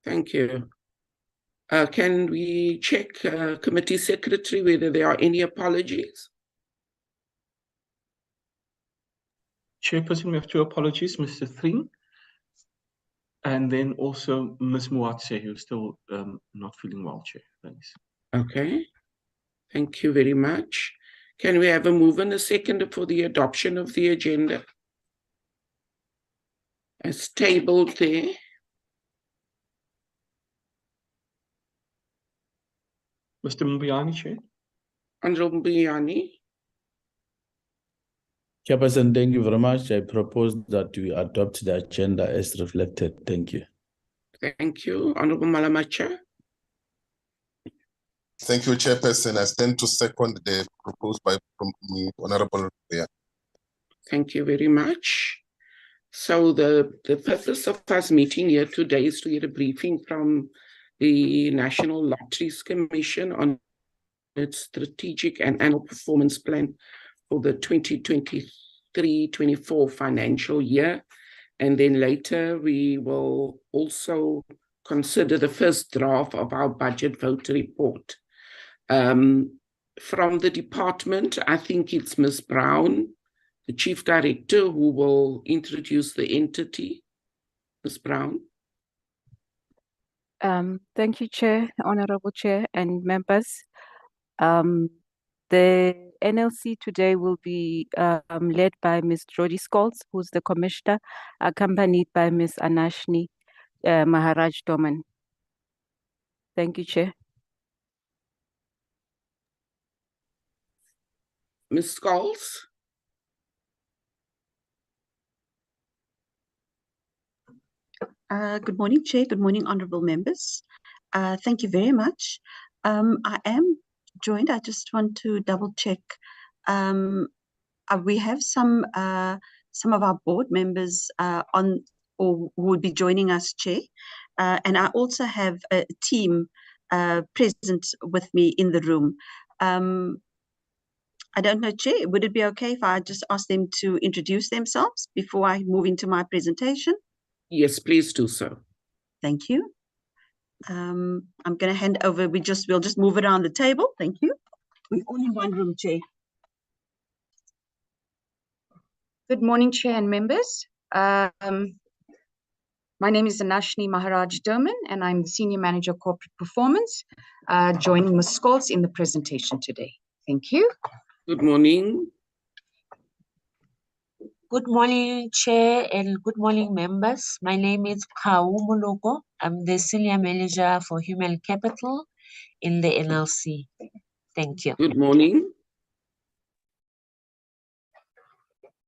Thank you. Can we check committee secretary whether there are any apologies? Chairperson, we have two apologies, Mr. Thring, and then also Ms. Muatse, who's still not feeling well, Chair. Thanks. Okay. Thank you very much. Can we have a move and a second for the adoption of the agenda? As tabled there. Mr. Mbiani, Chair. Honorable Mbiani. Chairperson, thank you very much. I propose that we adopt the agenda as reflected. Thank you. Thank you. Honorable Malamacha. Thank you, Chairperson. I stand to second the proposed by Honorable Mayor. Thank you very much. So the purpose of us meeting here today is to get a briefing from the National Lotteries Commission on its strategic and annual performance plan for the 2023-24 financial year. And then later we will also consider the first draft of our budget vote report. From the department, I think it's Ms. Brown, the Chief Director, who will introduce the entity. Ms. Brown. Thank you, Chair, Honorable Chair and members. The NLC today will be led by Ms. Jody Scholz, who's the Commissioner, accompanied by Ms. Anashni Maharaj Doman. Thank you, Chair. Ms. Scholz. Good morning, Chair. Good morning, honourable members. Thank you very much. I am joined. I just want to double check. We have some of our board members on or who would be joining us, Chair. And I also have a team present with me in the room. I don't know, Chair, would it be okay if I just ask them to introduce themselves before I move into my presentation? Yes, please do so. Thank you. I'm going to hand over. We'll just move around the table. Thank you. We're all in one room, Chair. Good morning, Chair and members. My name is Anashni Maharaj Doman, and I'm the Senior Manager of Corporate Performance, joining Ms. Scholz in the presentation today. Thank you. Good morning. Good morning, Chair, and good morning, members. My name is Kau Moloko. I'm the Senior Manager for Human Capital in the NLC. Thank you. Good morning.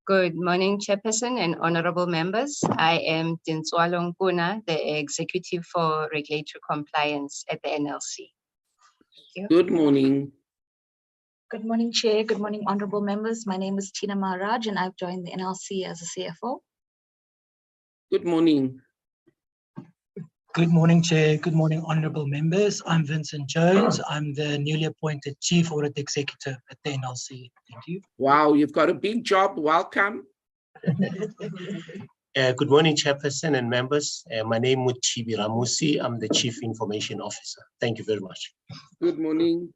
Good morning, Chairperson and honorable members. I am Tinswalo Nkuna, the Executive for Regulatory Compliance at the NLC. Thank you. Good morning. Good morning, Chair. Good morning, honorable members. My name is Tina Maharaj, and I've joined the NLC as a CFO. Good morning. Good morning, Chair. Good morning, honorable members. I'm Vincent Jones. I'm the newly appointed Chief Audit Executive at the NLC. Thank you. Wow, you've got a big job. Welcome. Good morning, Chairperson and members. My name is Chibi Ramusi. I'm the Chief Information Officer. Thank you very much. Good morning.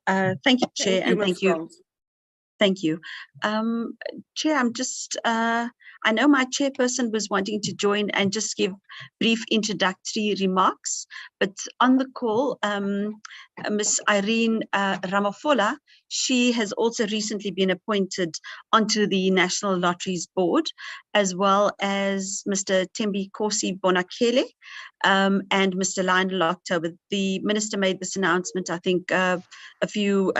Thank you, Chair, and thank you. Thank you. Chair, I'm just, I know my chairperson was wanting to join and just give brief introductory remarks, but on the call, Ms. Irene Ramafola, she has also recently been appointed onto the National Lotteries Board, as well as Mr. Tembi Kosi Bonakele and Mr. Lionel October. The minister made this announcement, I think, a few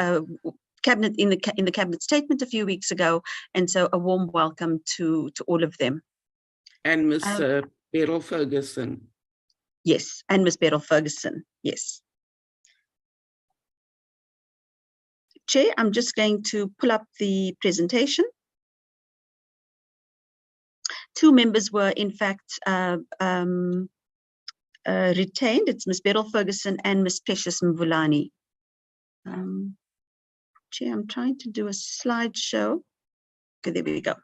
cabinet in the cabinet statement a few weeks ago, and so a warm welcome to all of them. And Ms. Beryl Ferguson. Yes, and Ms. Beryl Ferguson. Yes. Chair, I'm just going to pull up the presentation. Two members were in fact retained. It's Ms. Beryl Ferguson and Ms. Precious Mvulani. Chair, I'm trying to do a slideshow. Okay, there we go.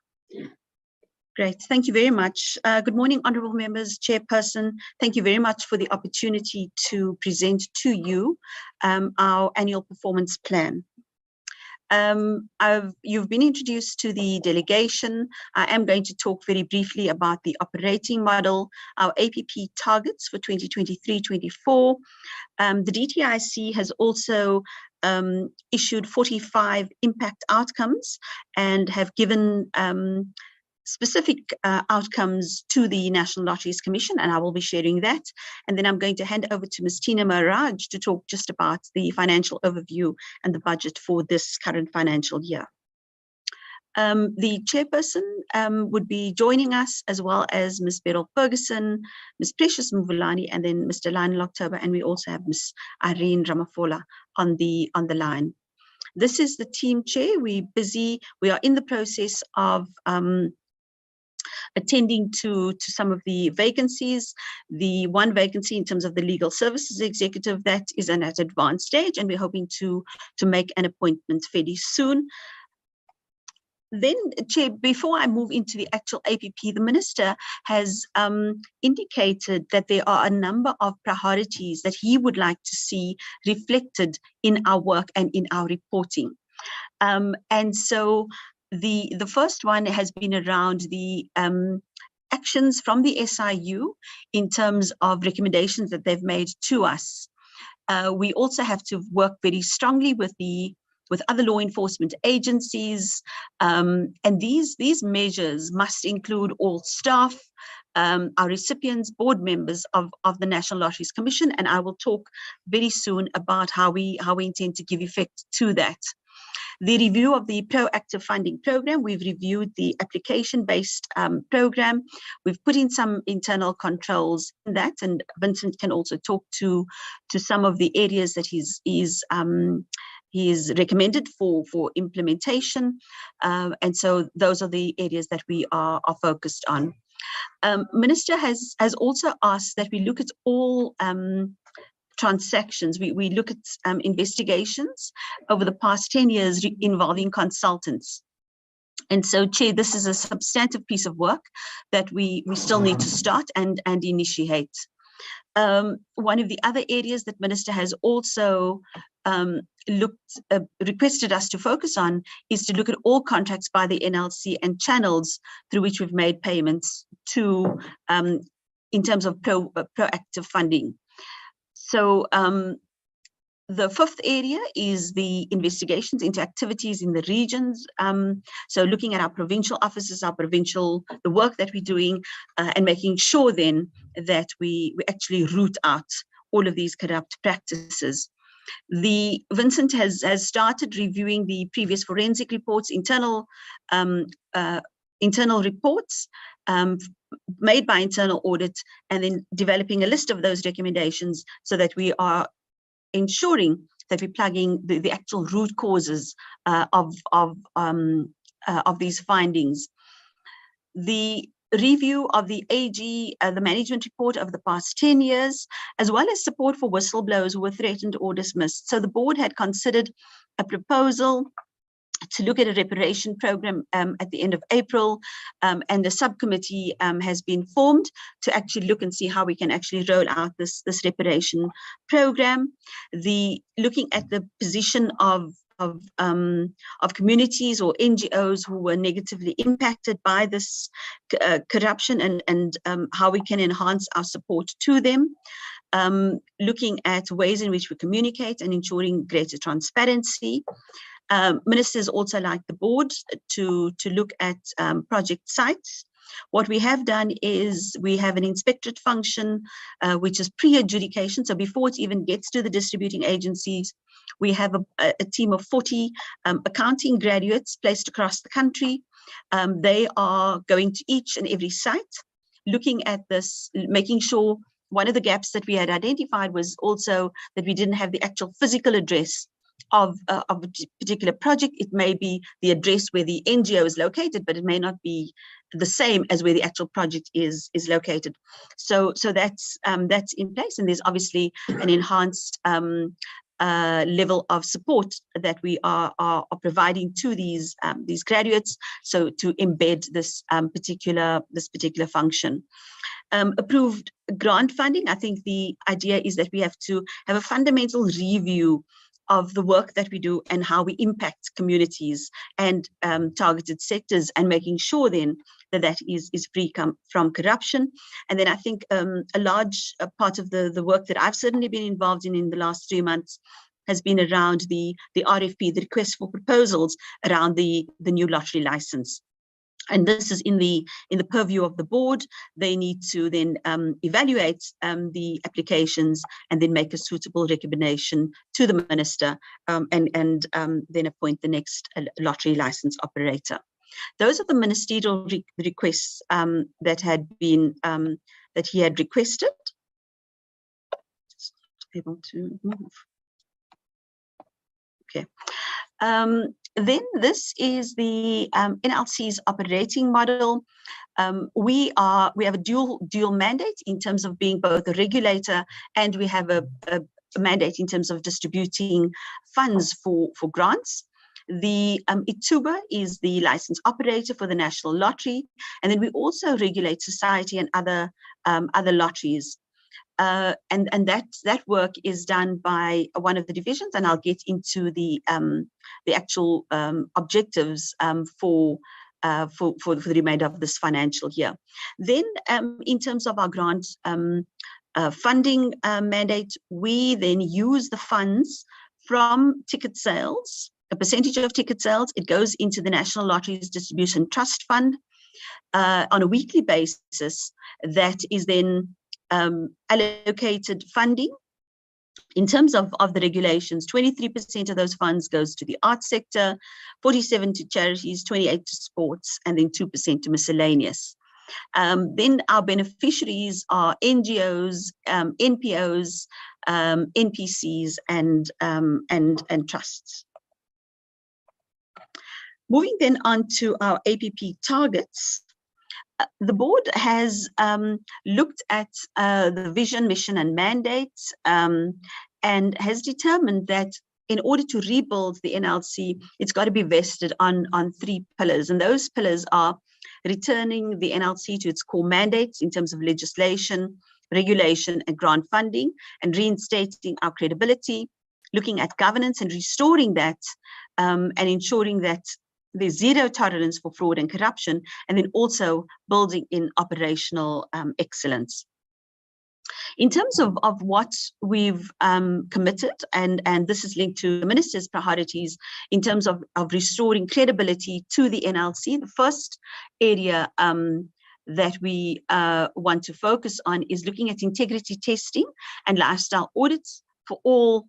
Great, thank you very much. Good morning, honourable members, Chairperson. Thank you very much for the opportunity to present to you our annual performance plan. You've been introduced to the delegation. I am going to talk very briefly about the operating model, our APP targets for 2023-24. The DTIC has also issued 45 impact outcomes and have given specific outcomes to the National Lotteries Commission, and I will be sharing that. And then I'm going to hand over to Ms. Tina Maharaj to talk just about the financial overview and the budget for this current financial year. The chairperson would be joining us, as well as Ms. Beryl Ferguson, Ms. Precious Mvulani, and then Mr. Lionel October, and we also have Ms. Irene Ramafola on the line. This is the team chair. We're busy. We are in the process of attending to some of the vacancies. The one vacancy in terms of the legal services executive, that is at an advanced stage, and we're hoping to make an appointment fairly soon. Then, Chair, before I move into the actual APP, the Minister has indicated that there are a number of priorities that he would like to see reflected in our work and in our reporting. And so the first one has been around the actions from the SIU in terms of recommendations that they've made to us. We also have to work very strongly with other law enforcement agencies, and these measures must include all staff, our recipients, board members of the National Lotteries Commission, and I will talk very soon about how we intend to give effect to that. The review of the proactive funding program, we've reviewed the application-based program. We've put in some internal controls in that, and Vincent can also talk to some of the areas that he's recommended for implementation. And so those are the areas that we are focused on. Minister has also asked that we look at all transactions. We look at investigations over the past 10 years involving consultants. And so, Chair, this is a substantive piece of work that we still need to start and initiate. One of the other areas that Minister has also requested us to focus on is to look at all contracts by the NLC and channels through which we've made payments to in terms of proactive funding. So the fifth area is the investigations into activities in the regions. So looking at our provincial offices, the work that we're doing, and making sure then that we actually root out all of these corrupt practices. Vincent has started reviewing the previous forensic reports, internal reports made by internal audit, and then developing a list of those recommendations so that we are ensuring that we're plugging the actual root causes of these findings. The review of the AG, the management report over the past 10 years, as well as support for whistleblowers who were threatened or dismissed. So the board had considered a proposal to look at a reparation program at the end of April, and the subcommittee has been formed to actually look and see how we can actually roll out this reparation program. Looking at the position of communities or NGOs who were negatively impacted by this corruption, and how we can enhance our support to them. Looking at ways in which we communicate and ensuring greater transparency. Ministers also like the board to look at project sites. What we have done is we have an inspectorate function, which is pre-adjudication. So before it even gets to the distributing agencies, we have a team of 40 accounting graduates placed across the country. They are going to each and every site, looking at this, making sure. One of the gaps that we had identified was also that we didn't have the actual physical address of a particular project. It may be the address where the NGO is located, but it may not be the same as where the actual project is located. So that's in place, and there's obviously an enhanced level of support that we are providing to these graduates, so to embed this particular function. Approved grant funding. I think the idea is that we have to have a fundamental review of the work that we do and how we impact communities and targeted sectors, and making sure then that is free from corruption. And then I think a large part of the work that I've certainly been involved in the last 3 months has been around the RFP, the request for proposals around the new lottery license. And this is in the purview of the board. They need to then evaluate the applications and then make a suitable recommendation to the minister, and then appoint the next lottery license operator. Those are the ministerial requests that had been that he had requested. Just able to move. Okay. Then this is the NLC's operating model. We have a dual mandate in terms of being both a regulator, and we have a mandate in terms of distributing funds for grants. The Ituba is the license operator for the National Lottery, and then we also regulate society and other lotteries. And that work is done by one of the divisions, and I'll get into the actual objectives for the remainder of this financial year. Then, in terms of our grant funding mandate, we then use the funds from ticket sales. A percentage of ticket sales, it goes into the National Lotteries Distribution Trust Fund on a weekly basis. That is then allocated funding. In terms of the regulations, 23% of those funds goes to the arts sector, 47% to charities, 28% to sports, and then 2% to miscellaneous. Then our beneficiaries are NGOs, NPOs, NPCs, and trusts. Moving then on to our APP targets. The board has looked at the vision, mission, and mandates, and has determined that in order to rebuild the NLC, it's got to be vested on 3 pillars. And those pillars are returning the NLC to its core mandates in terms of legislation, regulation, and grant funding, and reinstating our credibility, looking at governance and restoring that, and ensuring that there's zero tolerance for fraud and corruption, and then also building in operational excellence. In terms of what we've committed, and this is linked to the minister's priorities in terms of restoring credibility to the NLC, the first area that we want to focus on is looking at integrity testing and lifestyle audits for all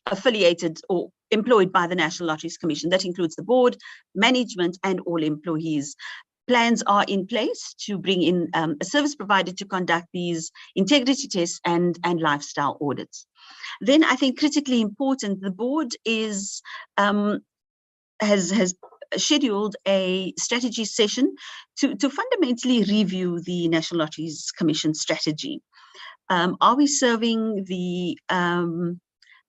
affiliated or employed by the National Lotteries Commission. That includes the board, management, and all employees. Plans are in place to bring in a service provider to conduct these integrity tests and lifestyle audits. Then I think critically important, the board has scheduled a strategy session to fundamentally review the National Lotteries Commission strategy. Are we serving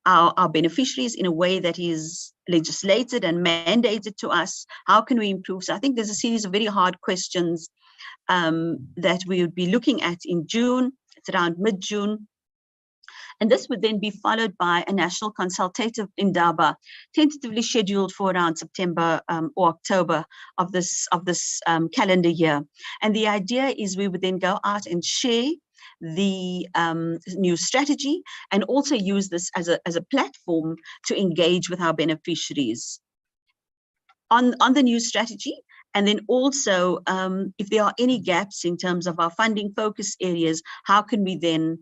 our beneficiaries in a way that is legislated and mandated to us? How can we improve? So I think there's a series of very hard questions that we would be looking at in June. It's around mid-June. And this would then be followed by a national consultative indaba, tentatively scheduled for around September or October of this calendar year. And the idea is we would then go out and share the new strategy, and also use this as a platform to engage with our beneficiaries on the new strategy. And then also, if there are any gaps in terms of our funding focus areas, how can we then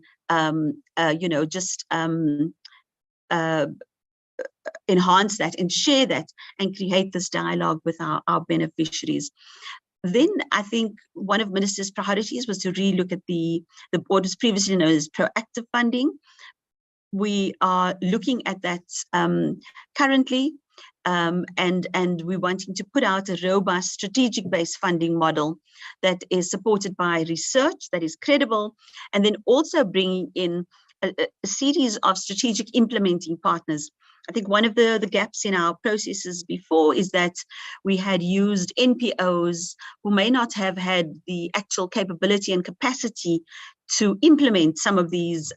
enhance that and share that and create this dialogue with our beneficiaries. Then I think one of Minister's priorities was to relook at what was previously known as proactive funding. We are looking at that currently, and we're wanting to put out a robust strategic-based funding model that is supported by research that is credible, and then also bringing in a series of strategic implementing partners. I think one of the gaps in our processes before is that we had used NPOs who may not have had the actual capability and capacity to implement some of these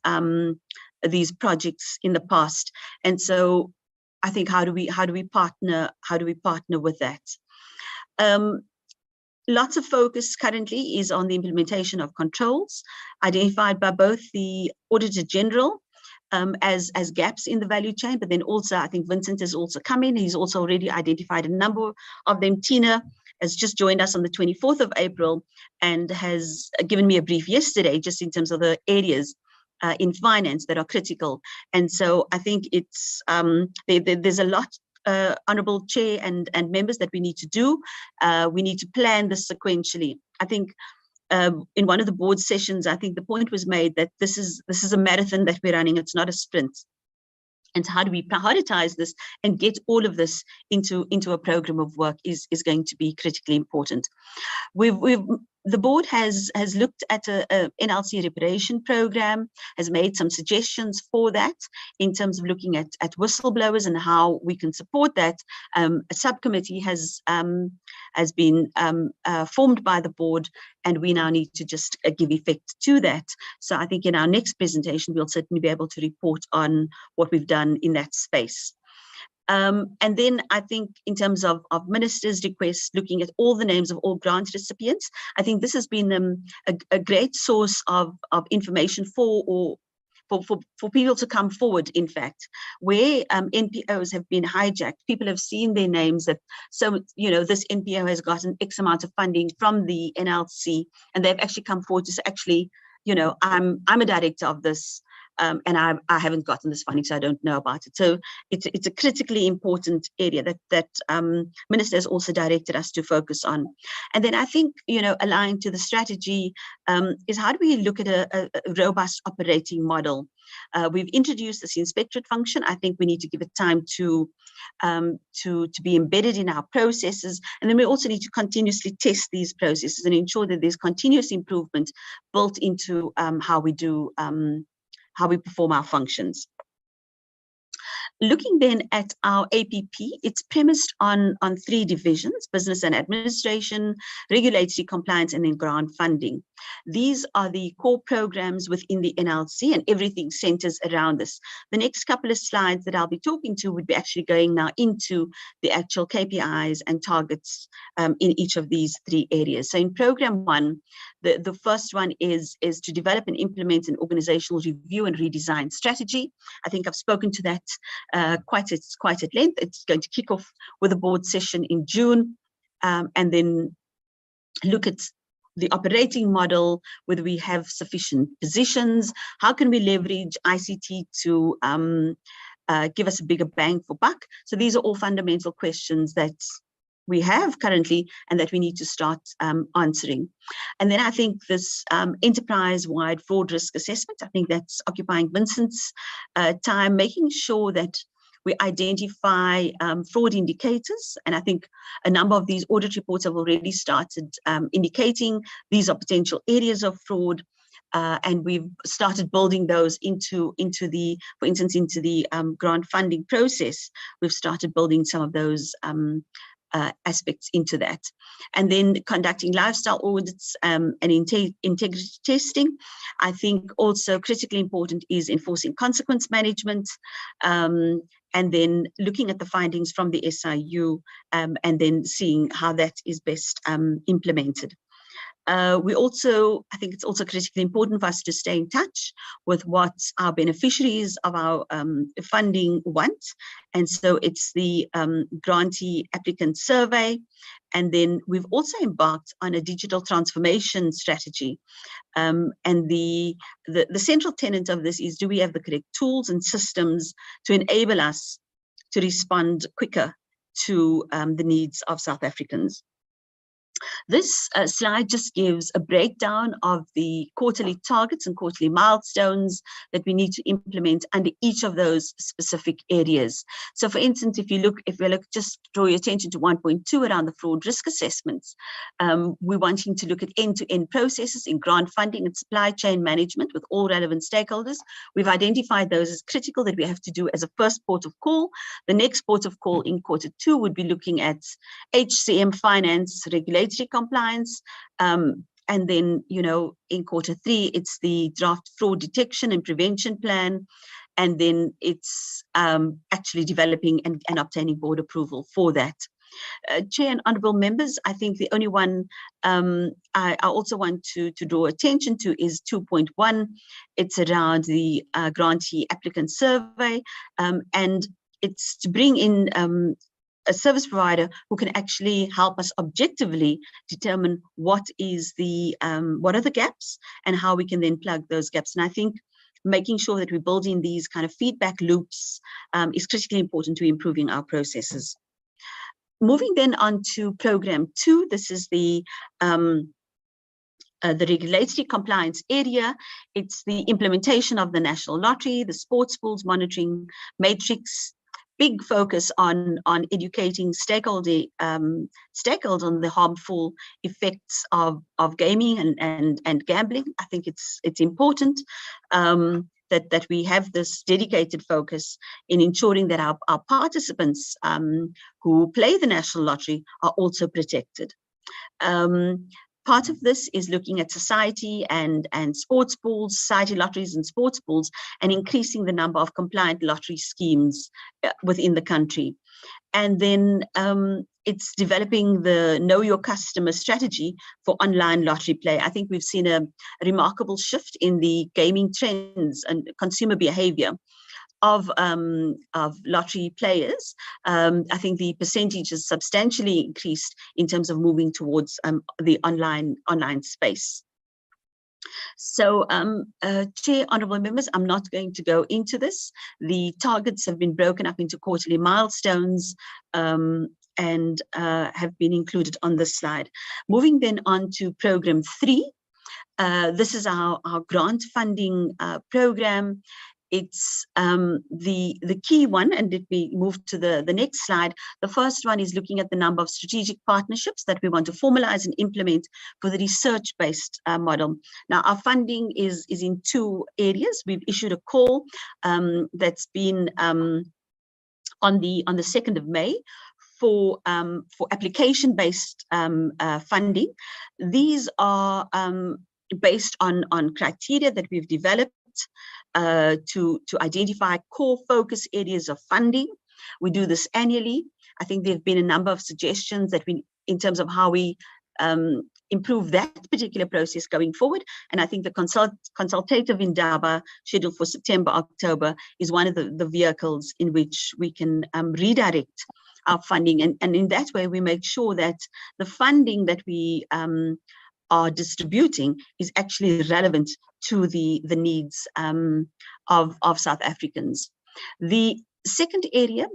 projects in the past. And so I think how do we partner with that? Lots of focus currently is on the implementation of controls identified by both the Auditor General as gaps in the value chain, but then also I think Vincent has also come in. He's also already identified a number of them. Tina has just joined us on the 24th of April and has given me a brief yesterday just in terms of the areas in finance that are critical. And so I think it's there's a lot, Honourable Chair and members, that we need to do. We need to plan this sequentially. I think in one of the board sessions, I think the point was made that this is a marathon that we're running. It's not a sprint. And how do we prioritize this and get all of this into a program of work is going to be critically important. The board has looked at a NLC reparation program, has made some suggestions for that in terms of looking at whistleblowers and how we can support that. A subcommittee has been formed by the board, and we now need to just give effect to that. So I think in our next presentation, we'll certainly be able to report on what we've done in that space. And then I think in terms of ministers' requests, looking at all the names of all grant recipients, I think this has been a great source of information for people to come forward, in fact, where NPOs have been hijacked. People have seen their names that, so, this NPO has gotten X amount of funding from the NLC, and they've actually come forward to say, actually, I'm a director of this, and I haven't gotten this funding, so I don't know about it. So it's a critically important area that Minister has also directed us to focus on. And then I think, aligned to the strategy is how do we look at a robust operating model? We've introduced this inspectorate function. I think we need to give it time to be embedded in our processes. And then we also need to continuously test these processes and ensure that there's continuous improvement built into how we perform our functions. Looking then at our APP, it's premised on 3 divisions: business and administration, regulatory compliance, and then grant funding. These are the core programs within the NLC, and everything centers around this. The next couple of slides that I'll be talking to would be actually going now into the actual KPIs and targets in each of these 3 areas. So in program 1, the first one is to develop and implement an organizational review and redesign strategy. I think I've spoken to that quite at length. It's going to kick off with a board session in June, and then look at the operating model, whether we have sufficient positions, how can we leverage ICT to give us a bigger bang for buck. So these are all fundamental questions that we have currently and that we need to start answering. And then I think this enterprise-wide fraud risk assessment, I think that's occupying Vincent's time, making sure that we identify fraud indicators. And I think a number of these audit reports have already started indicating these are potential areas of fraud. And we've started building those into the, for instance, into the grant funding process. We've started building some of those aspects into that. And then conducting lifestyle audits and integrity testing. I think also critically important is enforcing consequence management, and then looking at the findings from the SIU and then seeing how that is best implemented. I think it's also critically important for us to stay in touch with what our beneficiaries of our funding want. And so it's the grantee applicant survey. And then we've also embarked on a digital transformation strategy. And the central tenet of this is, do we have the correct tools and systems to enable us to respond quicker to the needs of South Africans? This slide just gives a breakdown of the quarterly targets and quarterly milestones that we need to implement under each of those specific areas. So for instance, if we look, just draw your attention to 1.2 around the fraud risk assessments, we're wanting to look at end-to-end processes in grant funding and supply chain management with all relevant stakeholders. We've identified those as critical that we have to do as a first port of call. The next port of call in Q2 would be looking at HCM finance, regulatory compliance, and then, you know, in Q3, it's the draft fraud detection and prevention plan, and then it's actually developing and obtaining board approval for that. Chair and honourable members, I think the only one I also want to draw attention to is 2.1. It's around the grantee applicant survey, and it's to bring in a service provider who can actually help us objectively determine what are the gaps and how we can then plug those gaps. And I think making sure that we're building these kind of feedback loops is critically important to improving our processes. Moving then on to program 2, this is the regulatory compliance area. It's the implementation of the national lottery, the sports pools monitoring matrix, big focus on educating stakeholders on the harmful effects of gaming and gambling. I think it's important that we have this dedicated focus in ensuring that our participants who play the national lottery are also protected. Part of this is looking at society and sports pools, society lotteries and sports pools, and increasing the number of compliant lottery schemes within the country. And then it's developing the know your customer strategy for online lottery play. I think we've seen a remarkable shift in the gaming trends and consumer behavior of lottery players. I think the percentage is substantially increased in terms of moving towards the online space. So, Chair, honourable members, I'm not going to go into this. The targets have been broken up into quarterly milestones and have been included on this slide. Moving then on to program 3. This is our grant funding program. It's the key one, and if we move to the next slide, the first one is looking at the number of strategic partnerships that we want to formalize and implement for the research-based model. Now, our funding is in 2 areas. We've issued a call that's been on the 2nd of May for application-based funding. These are based on criteria that we've developed to identify core focus areas of funding. We do this annually. I think there have been a number of suggestions that in terms of how we improve that particular process going forward. And I think the consultative indaba scheduled for September, October is one of the vehicles in which we can redirect our funding. And in that way, we make sure that the funding that we are distributing is actually relevant to the needs of South Africans. The second area,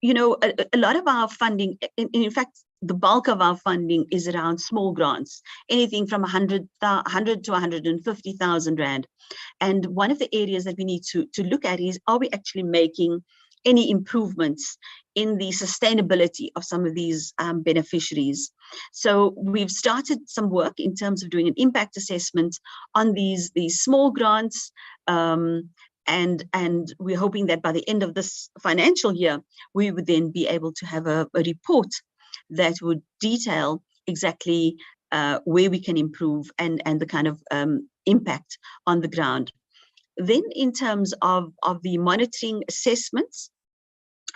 you know, a lot of our funding, in fact, the bulk of our funding is around small grants, anything from 100 to 150,000 Rand. And one of the areas that we need to look at is, are we actually making any improvements in the sustainability of some of these beneficiaries? So we've started some work in terms of doing an impact assessment on these small grants, and we're hoping that by the end of this financial year, we would then be able to have a report that would detail exactly where we can improve and the kind of impact on the ground. Then in terms of the monitoring assessments,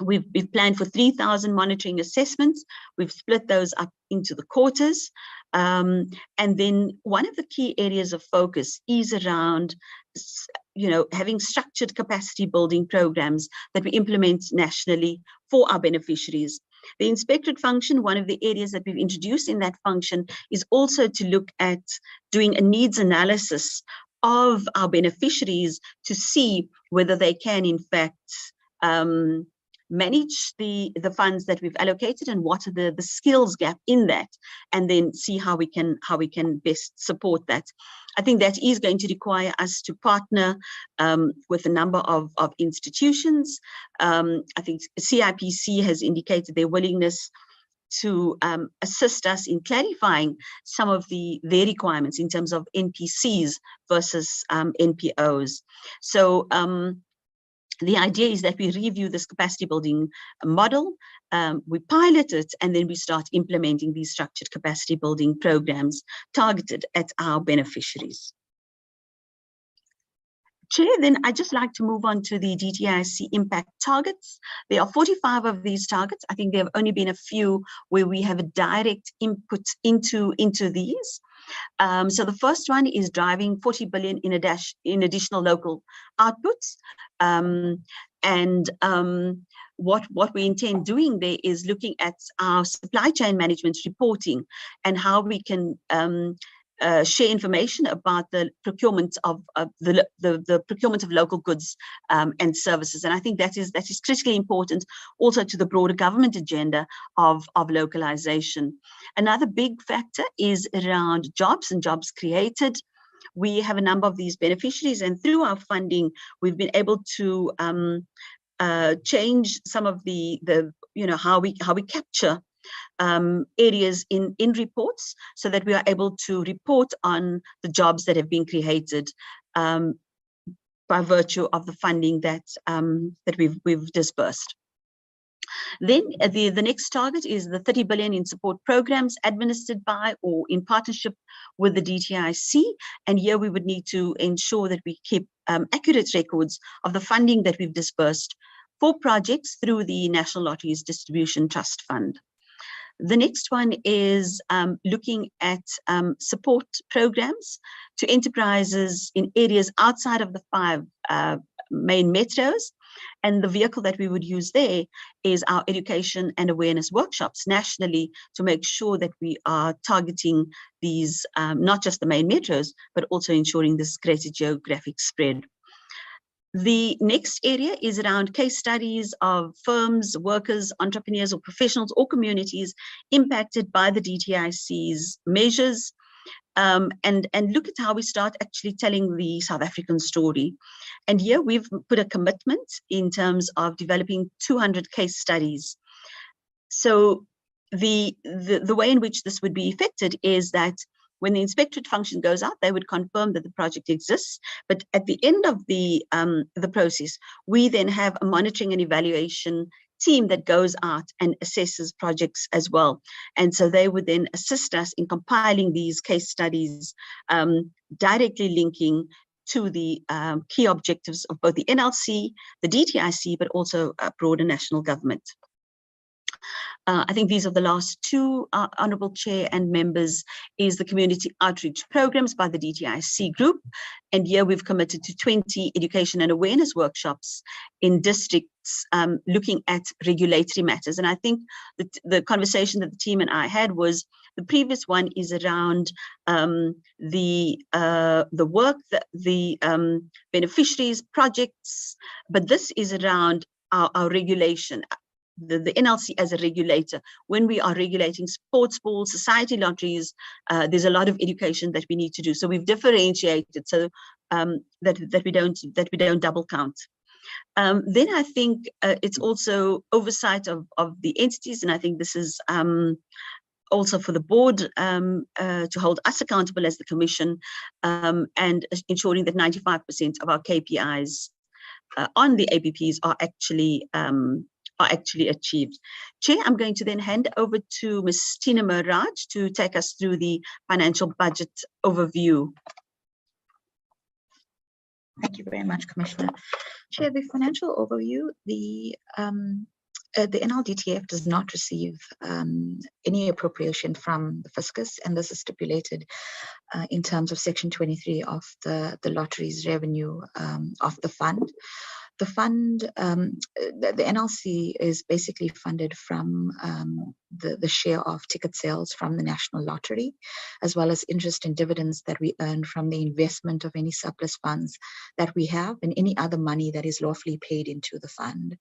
we've planned for 3,000 monitoring assessments. We've split those up into the quarters. And then one of the key areas of focus is around, you know, having structured capacity building programs that we implement nationally for our beneficiaries. The inspectorate function, one of the areas that we've introduced in that function is also to look at doing a needs analysis of our beneficiaries to see whether they can, in fact, manage the funds that we've allocated and what are the skills gap in that, and then see how we can best support that. I think that is going to require us to partner with a number of institutions. I think CIPC has indicated their willingness to assist us in clarifying some of their requirements in terms of NPCs versus NPOs. So the idea is that we review this capacity building model, we pilot it, and then we start implementing these structured capacity building programs targeted at our beneficiaries. Chair, then I'd just like to move on to the DTIC impact targets. There are 45 of these targets. I think there have only been a few where we have a direct input into these. So the first one is driving 40 billion in additional local outputs. What we intend doing there is looking at our supply chain management reporting and how we can share information about the procurement of the procurement of local goods and services. And I think that is critically important also to the broader government agenda of localization. Another big factor is around jobs and jobs created. We have a number of these beneficiaries, and through our funding, we've been able to change some of the how we capture areas in reports, so that we are able to report on the jobs that have been created by virtue of the funding that we've disbursed. Then the next target is the 30 billion in support programs administered by or in partnership with the DTIC. And here we would need to ensure that we keep accurate records of the funding that we've disbursed for projects through the National Lotteries Distribution Trust Fund. The next one is looking at support programs to enterprises in areas outside of the 5 main metros. And the vehicle that we would use there is our education and awareness workshops nationally to make sure that we are targeting these, not just the main metros, but also ensuring this greater geographic spread. The next area is around case studies of firms, workers, entrepreneurs, or professionals or communities impacted by the DTIC's measures, and look at how we start actually telling the South African story. And here we've put a commitment in terms of developing 200 case studies. So the way in which this would be effected is that when the inspectorate function goes out, they would confirm that the project exists. But at the end of the process, we then have a monitoring and evaluation team that goes out and assesses projects as well. And so they would then assist us in compiling these case studies, directly linking to the key objectives of both the NLC, the DTIC, but also broader national government. I think these are the last two, Honourable Chair and members, is the community outreach programs by the DTIC group. And here we've committed to 20 education and awareness workshops in districts looking at regulatory matters. And I think the conversation that the team and I had was, the previous one is around the work, the beneficiaries, projects, but this is around our regulation. The NLC as a regulator, when we are regulating sports balls, society lotteries, there's a lot of education that we need to do. So we've differentiated so that we don't double count. Then I think it's also oversight of the entities, and I think this is also for the board to hold us accountable as the Commission, and ensuring that 95% of our KPIs on the APPs are actually achieved. Chair, I'm going to then hand over to Ms. Tina Maharaj to take us through the financial budget overview. Thank you very much, Commissioner. Chair, the financial overview, the NLDTF does not receive any appropriation from the fiscus, and this is stipulated in terms of Section 23 of the lotteries revenue of the fund. The fund, the NLC is basically funded from the share of ticket sales from the National Lottery, as well as interest and dividends that we earn from the investment of any surplus funds that we have and any other money that is lawfully paid into the fund.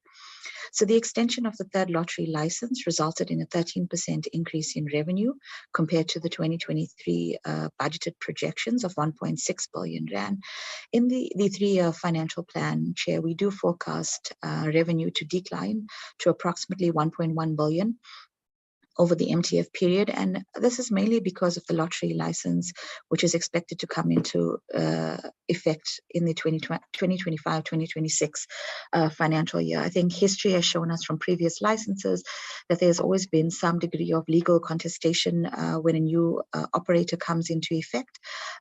So the extension of the third lottery license resulted in a 13% increase in revenue compared to the 2023 budgeted projections of 1.6 billion rand. In the 3-year financial plan, Chair, we do forecast revenue to decline to approximately 1.1 billion over the MTF period. And this is mainly because of the lottery license, which is expected to come into effect in the 2025-2026 financial year. I think history has shown us from previous licenses that there's always been some degree of legal contestation when a new operator comes into effect,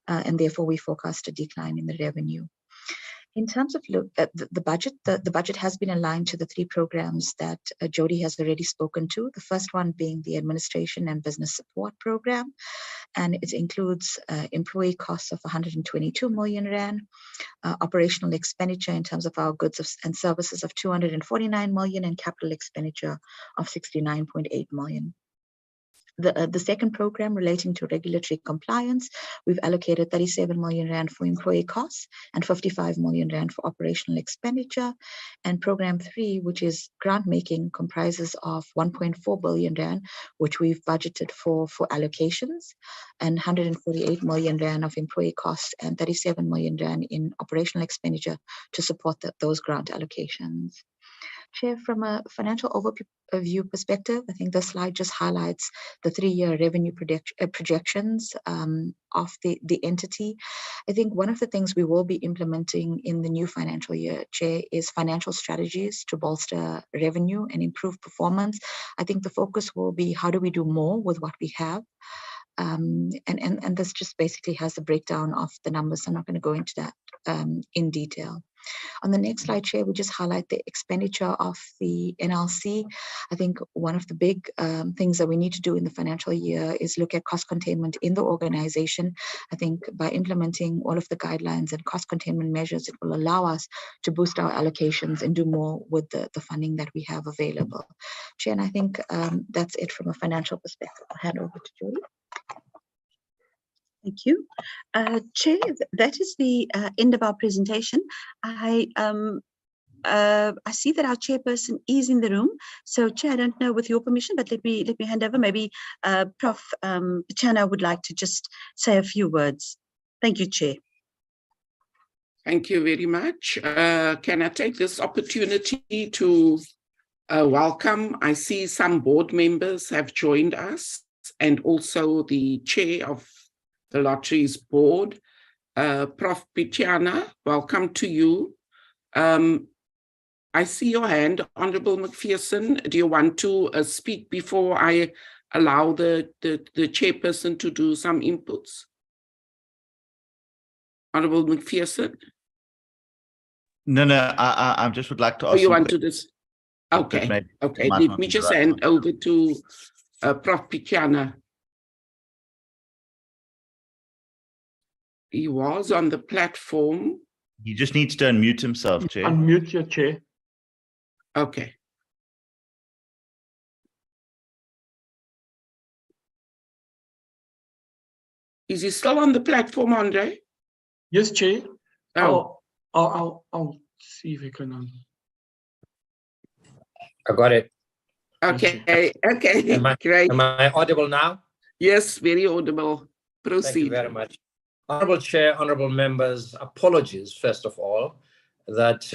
and therefore we forecast a decline in the revenue. In terms of the budget, the budget has been aligned to the 3 programs that Jody has already spoken to. The first one being the Administration and Business Support Program, and it includes employee costs of 122 million rand, operational expenditure in terms of our goods and services of 249 million, and capital expenditure of 69.8 million. The second program relating to regulatory compliance, we've allocated 37 million rand for employee costs and 55 million rand for operational expenditure. And program 3, which is grant making, comprises of 1.4 billion rand, which we've budgeted for allocations, and 148 million rand of employee costs and 37 million rand in operational expenditure to support those grant allocations. Chair, from a financial overview perspective, I think this slide just highlights the 3-year revenue projections of the entity. I think one of the things we will be implementing in the new financial year, Chair, is financial strategies to bolster revenue and improve performance. I think the focus will be how do we do more with what we have. And this just basically has the breakdown of the numbers. I'm not going to go into that in detail. On the next slide, Chair, we just highlight the expenditure of the NLC. I think one of the big things that we need to do in the financial year is look at cost containment in the organization. I think by implementing all of the guidelines and cost containment measures, it will allow us to boost our allocations and do more with the funding that we have available. Chair, and I think that's it from a financial perspective. I'll hand over to Jody. Thank you. Chair, that is the end of our presentation. I see that our chairperson is in the room. So Chair, I don't know with your permission, but let me hand over. Maybe Prof. Pityana would like to just say a few words. Thank you, Chair. Thank you very much. Can I take this opportunity to welcome? I see some board members have joined us, and also the chair of the Lotteries Board, Prof. Pityana, welcome to you. I see your hand, Honourable McPherson. Do you want to speak before I allow the chairperson to do some inputs? Honourable McPherson? No, I just would like to ask. Oh, you want to this? Okay, okay. Let me just hand over to Prof. Pityana. He was on the platform. He just needs to unmute himself, Chair. Unmute your chair. Okay. Is he still on the platform, Andre? Yes, Chair. Oh. I'll see if I can. I got it. Okay, okay, great. Am I audible now? Yes, very audible. Proceed. Thank you very much. Honourable Chair, honourable members, apologies, first of all, that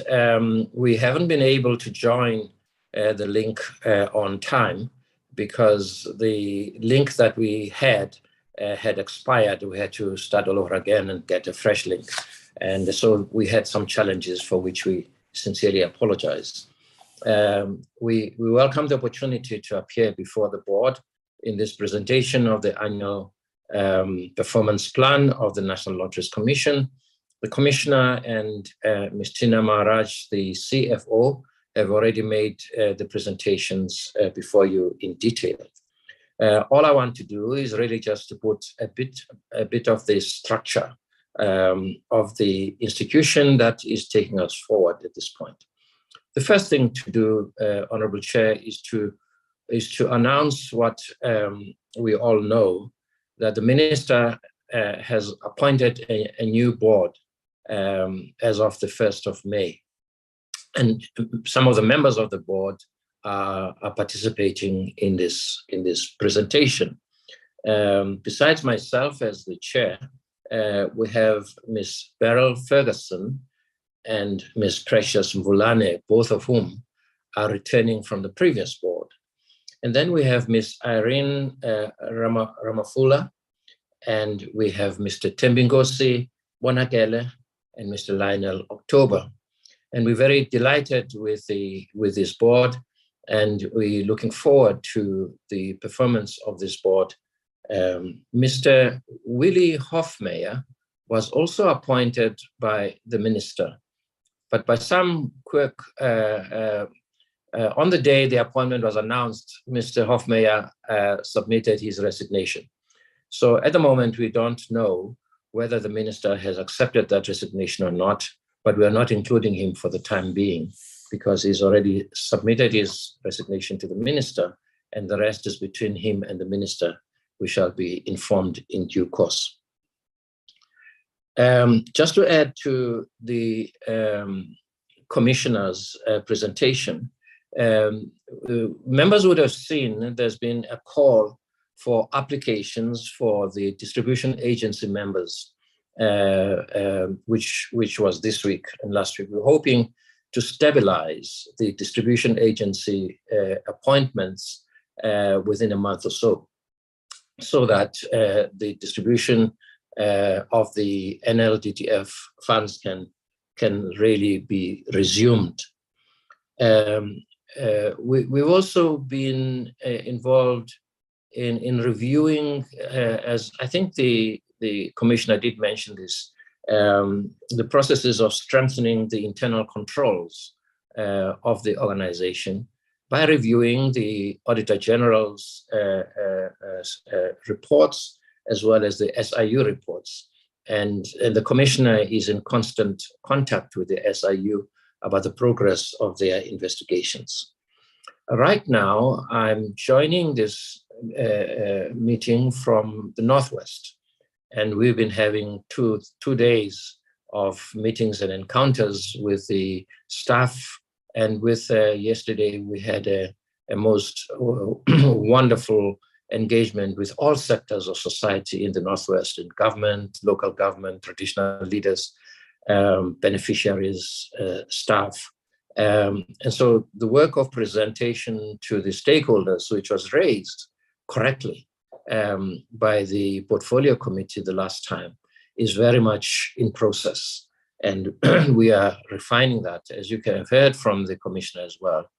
we haven't been able to join the link on time because the link that we had expired. We had to start all over again and get a fresh link. And so we had some challenges for which we sincerely apologize. We welcome the opportunity to appear before the board in this presentation of the annual performance plan of the National Lotteries Commission. The Commissioner and Ms. Tina Maharaj, the CFO, have already made the presentations before you in detail. All I want to do is really just to put a bit of the structure of the institution that is taking us forward at this point. The first thing to do, Honourable Chair, is to is to announce what we all know, that the minister has appointed a new board as of the 1st of May. And some of the members of the board are participating in this presentation. Besides myself as the chair, we have Ms. Beryl Ferguson and Ms. Precious Mvulane, both of whom are returning from the previous board. And then we have Ms. Irene Ramafula, and we have Mr. Tembingosi Bonagele and Mr. Lionel October. And we're very delighted with this board, and we're looking forward to the performance of this board. Mr. Willie Hofmeyer was also appointed by the minister, but by some quirk, on the day the appointment was announced, Mr. Hofmeyer submitted his resignation. So at the moment, we don't know whether the minister has accepted that resignation or not, but we are not including him for the time being because he's already submitted his resignation to the minister, and the rest is between him and the minister. We shall be informed in due course. Just to add to the commissioner's presentation, members would have seen there's been a call for applications for the distribution agency members, which was this week and last week. We're hoping to stabilize the distribution agency appointments within a month or so that the distribution of the NLDTF funds can really be resumed. We've also been involved in reviewing, as I think the commissioner did mention this, the processes of strengthening the internal controls of the organization by reviewing the Auditor General's reports as well as the SIU reports. And the commissioner is in constant contact with the SIU about the progress of their investigations. Right now, I'm joining this meeting from the Northwest, and we've been having two days of meetings and encounters with the staff. And with yesterday, we had a most wonderful engagement with all sectors of society in the Northwest, in government, local government, traditional leaders, beneficiaries, staff. And so the work of presentation to the stakeholders, which was raised correctly by the portfolio committee the last time, is very much in process. And we are refining that, as you can have heard from the commissioner as well.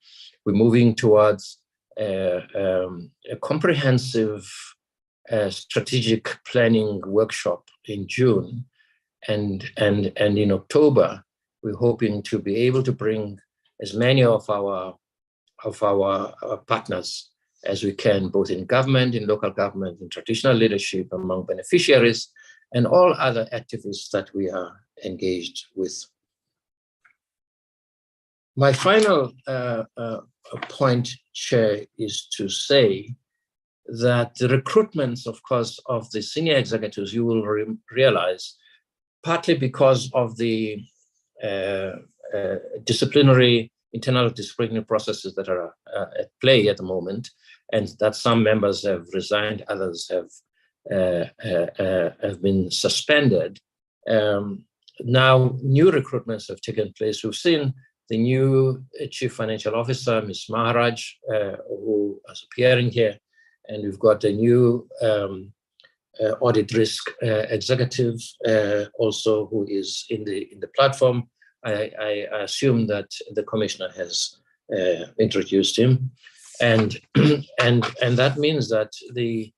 We're moving towards a comprehensive strategic planning workshop in June, and in October, we're hoping to be able to bring as many of our partners as we can, both in government, in local government, in traditional leadership, among beneficiaries, and all other activists that we are engaged with. My final point, Chair, is to say that the recruitments, of course, of the senior executives, you will realize, partly because of the internal disciplinary processes that are at play at the moment, and that some members have resigned, others have been suspended. Now, new recruitments have taken place. We've seen the new Chief Financial Officer, Ms. Maharaj, who is appearing here, and we've got a new audit risk executive also who is in the platform. I assume that the commissioner has introduced him, and that means that the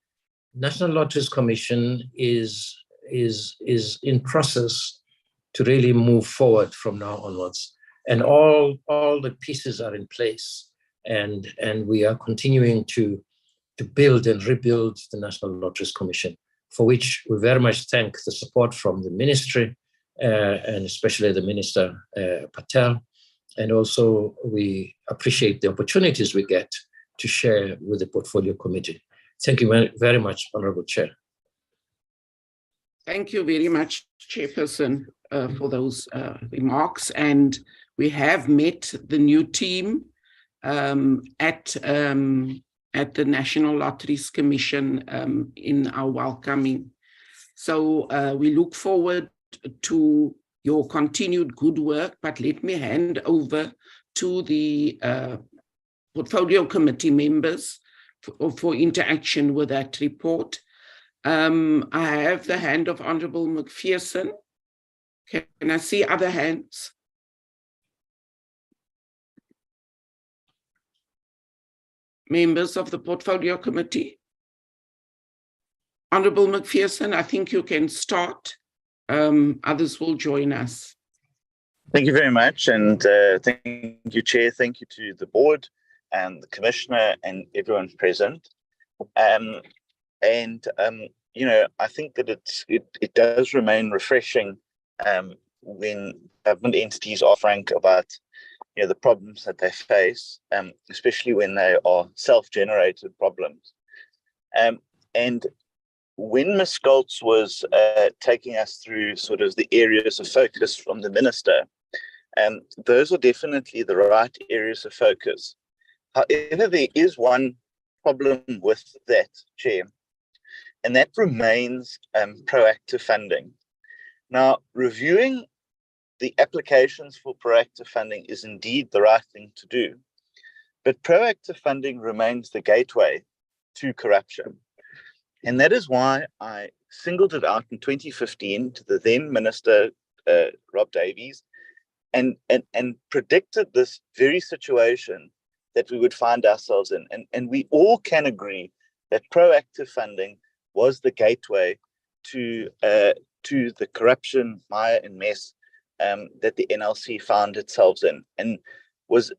National Lotteries Commission is in process to really move forward from now onwards, and all the pieces are in place, and we are continuing to build and rebuild the National Lotteries Commission, for which we very much thank the support from the ministry, and especially the Minister Patel. And also we appreciate the opportunities we get to share with the Portfolio Committee. Thank you very much, Honorable Chair. Thank you very much, Chairperson, for those remarks. And we have met the new team at the National Lotteries Commission in our welcoming. So we look forward to your continued good work, but let me hand over to the Portfolio Committee members for interaction with that report. I have the hand of Honourable McPherson. Can I see other hands? Members of the Portfolio Committee? Honourable McPherson, I think you can start. Others will join us. Thank you very much, and thank you, Chair. Thank you to the board and the Commissioner and everyone present. You know, I think that it does remain refreshing when government entities are frank about, you know, the problems that they face, especially when they are self-generated problems. And when Ms. Scholz was taking us through sort of the areas of focus from the Minister, those are definitely the right areas of focus. However, there is one problem with that, Chair, and that remains proactive funding. Now, reviewing the applications for proactive funding is indeed the right thing to do, but proactive funding remains the gateway to corruption. And that is why I singled it out in 2015 to the then Minister, Rob Davies, and predicted this very situation that we would find ourselves in. And we all can agree that proactive funding was the gateway to the corruption, mire and mess that the NLC found itself in, and was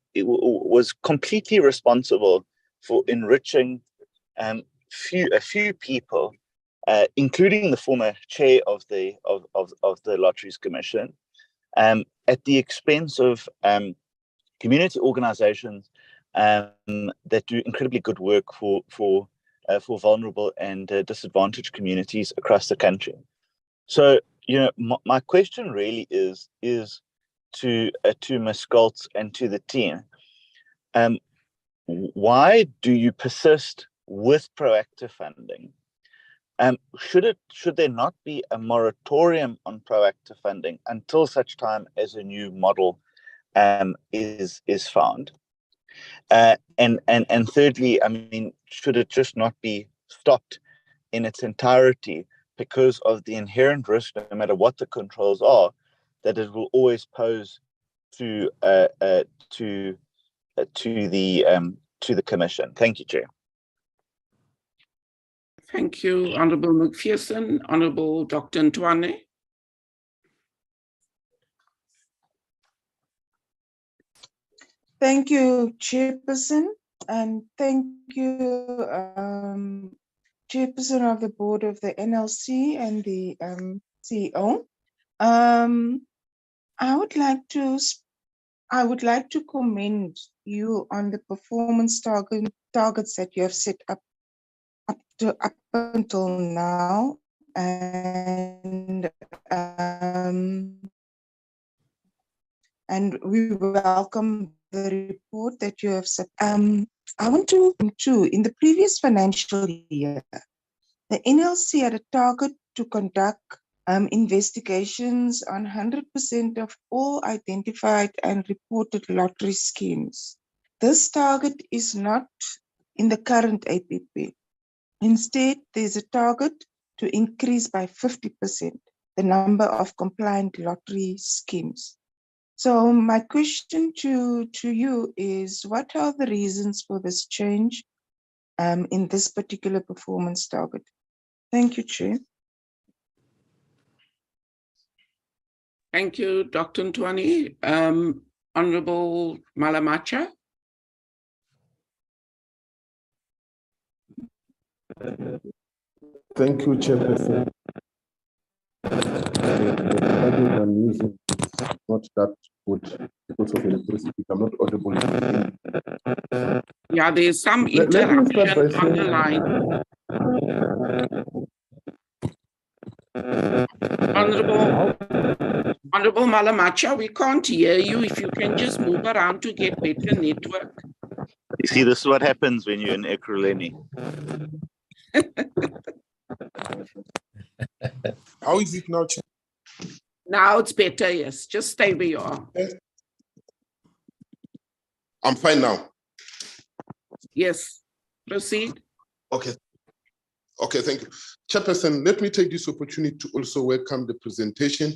completely responsible for enriching a few people, including the former chair of the Lotteries Commission, at the expense of community organizations that do incredibly good work for vulnerable and disadvantaged communities across the country. So, you know, my question really is to Ms. Scholz and to the team. Why do you persist with proactive funding? Should there not be a moratorium on proactive funding until such time as a new model is found? And thirdly, I mean, should it just not be stopped in its entirety because of the inherent risk, no matter what the controls are, that it will always pose to the Commission? Thank you, Chair. Thank you, Honourable McPherson. Honourable Dr. Ntwane. Thank you, Chairperson, and thank you, Chairperson of the Board of the NLC and the CEO. I would like to commend you on the performance targets that you have set up until now, and we welcome the report that you have set. I want to in the previous financial year, the NLC had a target to conduct investigations on 100% of all identified and reported lottery schemes. This target is not in the current APP. Instead, there's a target to increase by 50% the number of compliant lottery schemes. So my question to you is, what are the reasons for this change in this particular performance target? Thank you, Chair. Thank you, Dr. Ntwane. Honourable Malamacha. Thank you, Chairperson. The budget I'm using is not that good because of electricity. I'm not audible. Yeah, there's some Let me start by interruption on the saying, line. Honorable Malamacha, we can't hear you. If you can just move around to get better network. You see, this is what happens when you're in Ekurhuleni. How is it now, Chair? Now it's better, yes. Just stay where you are. I'm fine now. Yes, proceed. Okay. Okay, thank you. Chairperson, let me take this opportunity to also welcome the presentation.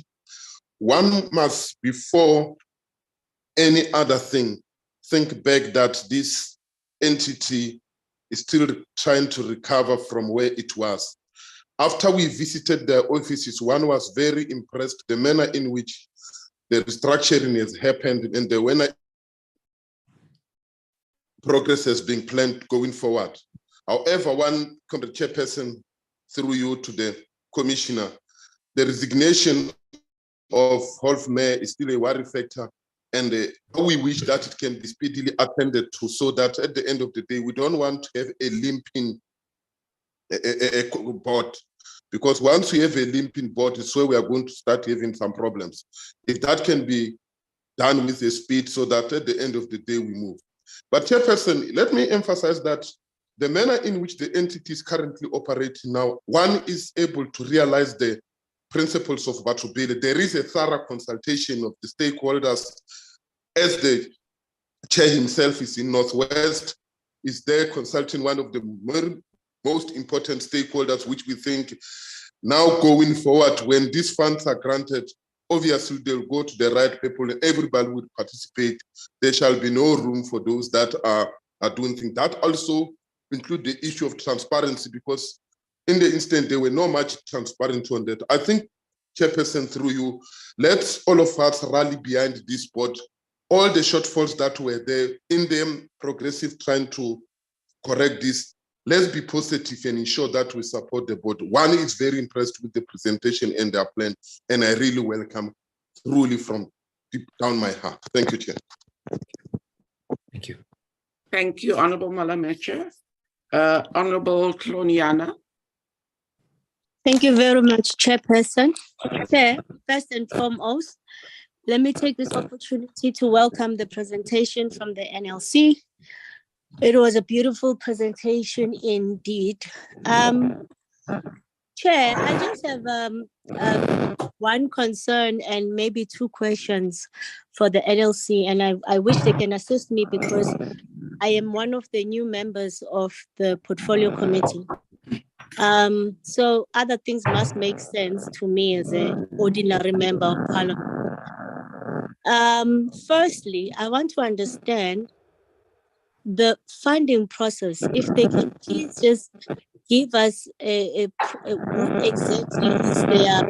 One must, before any other thing, think back that this entity is still trying to recover from where it was. After we visited their offices, one was very impressed the manner in which the restructuring has happened and the way progress has been planned going forward. However, one chairperson, through you to the commissioner, the resignation of Wolf Mayor is still a worry factor, and we wish that it can be speedily attended to, so that at the end of the day, we don't want to have a limping board, because once we have a limping board, it's where we are going to start having some problems. If that can be done with a speed, so that at the end of the day, we move. But Chairperson, let me emphasize that the manner in which the entity is currently operating now, one is able to realize the principles of Batubile. There is a thorough consultation of the stakeholders, as the chair himself is in Northwest, is there consulting one of the most important stakeholders, which we think now going forward, when these funds are granted, obviously they'll go to the right people and everybody would participate. There shall be no room for those that are doing things. That also include the issue of transparency, because in the instant there were not much transparency on that. I think, Chairperson, through you, let's all of us rally behind this board. All the shortfalls that were there in them, progressive trying to correct this. Let's be positive and ensure that we support the board. One is very impressed with the presentation and their plan, and I really welcome truly from deep down my heart. Thank you, Chair. Thank you. Thank you, Honorable Malamacha. Honorable Cloniana. Thank you very much, Chairperson. Chair, first and foremost, let me take this opportunity to welcome the presentation from the NLC. It was a beautiful presentation indeed. Chair, I just have one concern and maybe two questions for the NLC, and I wish they can assist me because I am one of the new members of the Portfolio Committee. So other things must make sense to me as an ordinary member of Parliament. Firstly, I want to understand the funding process. If they can please just give us what exactly is their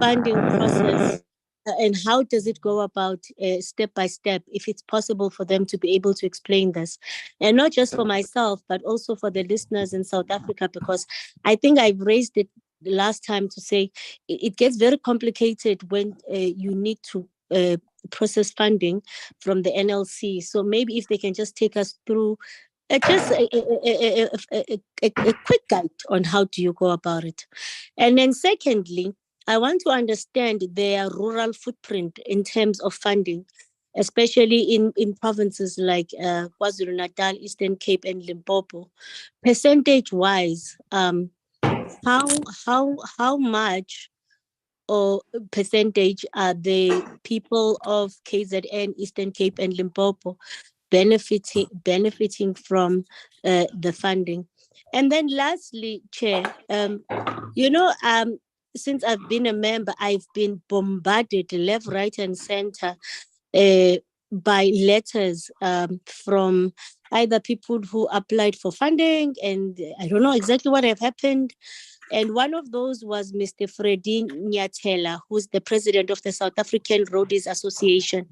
funding process and how does it go about step by step, if it's possible for them to be able to explain this. And not just for myself, but also for the listeners in South Africa, because I think I've raised it the last time to say it gets very complicated when you need to process funding from the NLC. So maybe if they can just take us through just a quick guide on how do you go about it. And then secondly, I want to understand their rural footprint in terms of funding, especially in provinces like KwaZulu-Natal, Eastern Cape, and Limpopo. Percentage-wise, how much or percentage are the people of KZN, Eastern Cape, and Limpopo benefiting from the funding? And then lastly, Chair, since I've been a member, I've been bombarded left, right, and center by letters from either people who applied for funding, and I don't know exactly what have happened. And one of those was Mr. Freddie Nyatela, who's the president of the South African Roadies Association.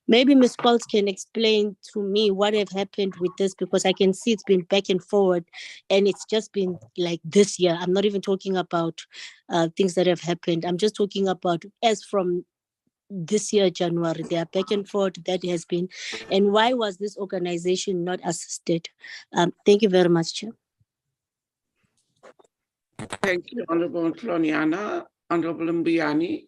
Maybe Ms. Scholz can explain to me what have happened with this, because I can see it's been back and forward, and it's just been like this year. I'm not even talking about things that have happened. I'm just talking about as from this year, January. They are back and forth. That has been. And why was this organization not assisted? Thank you very much, Chair. Thank you, Honorable Tloniana. Honorable Mbiani.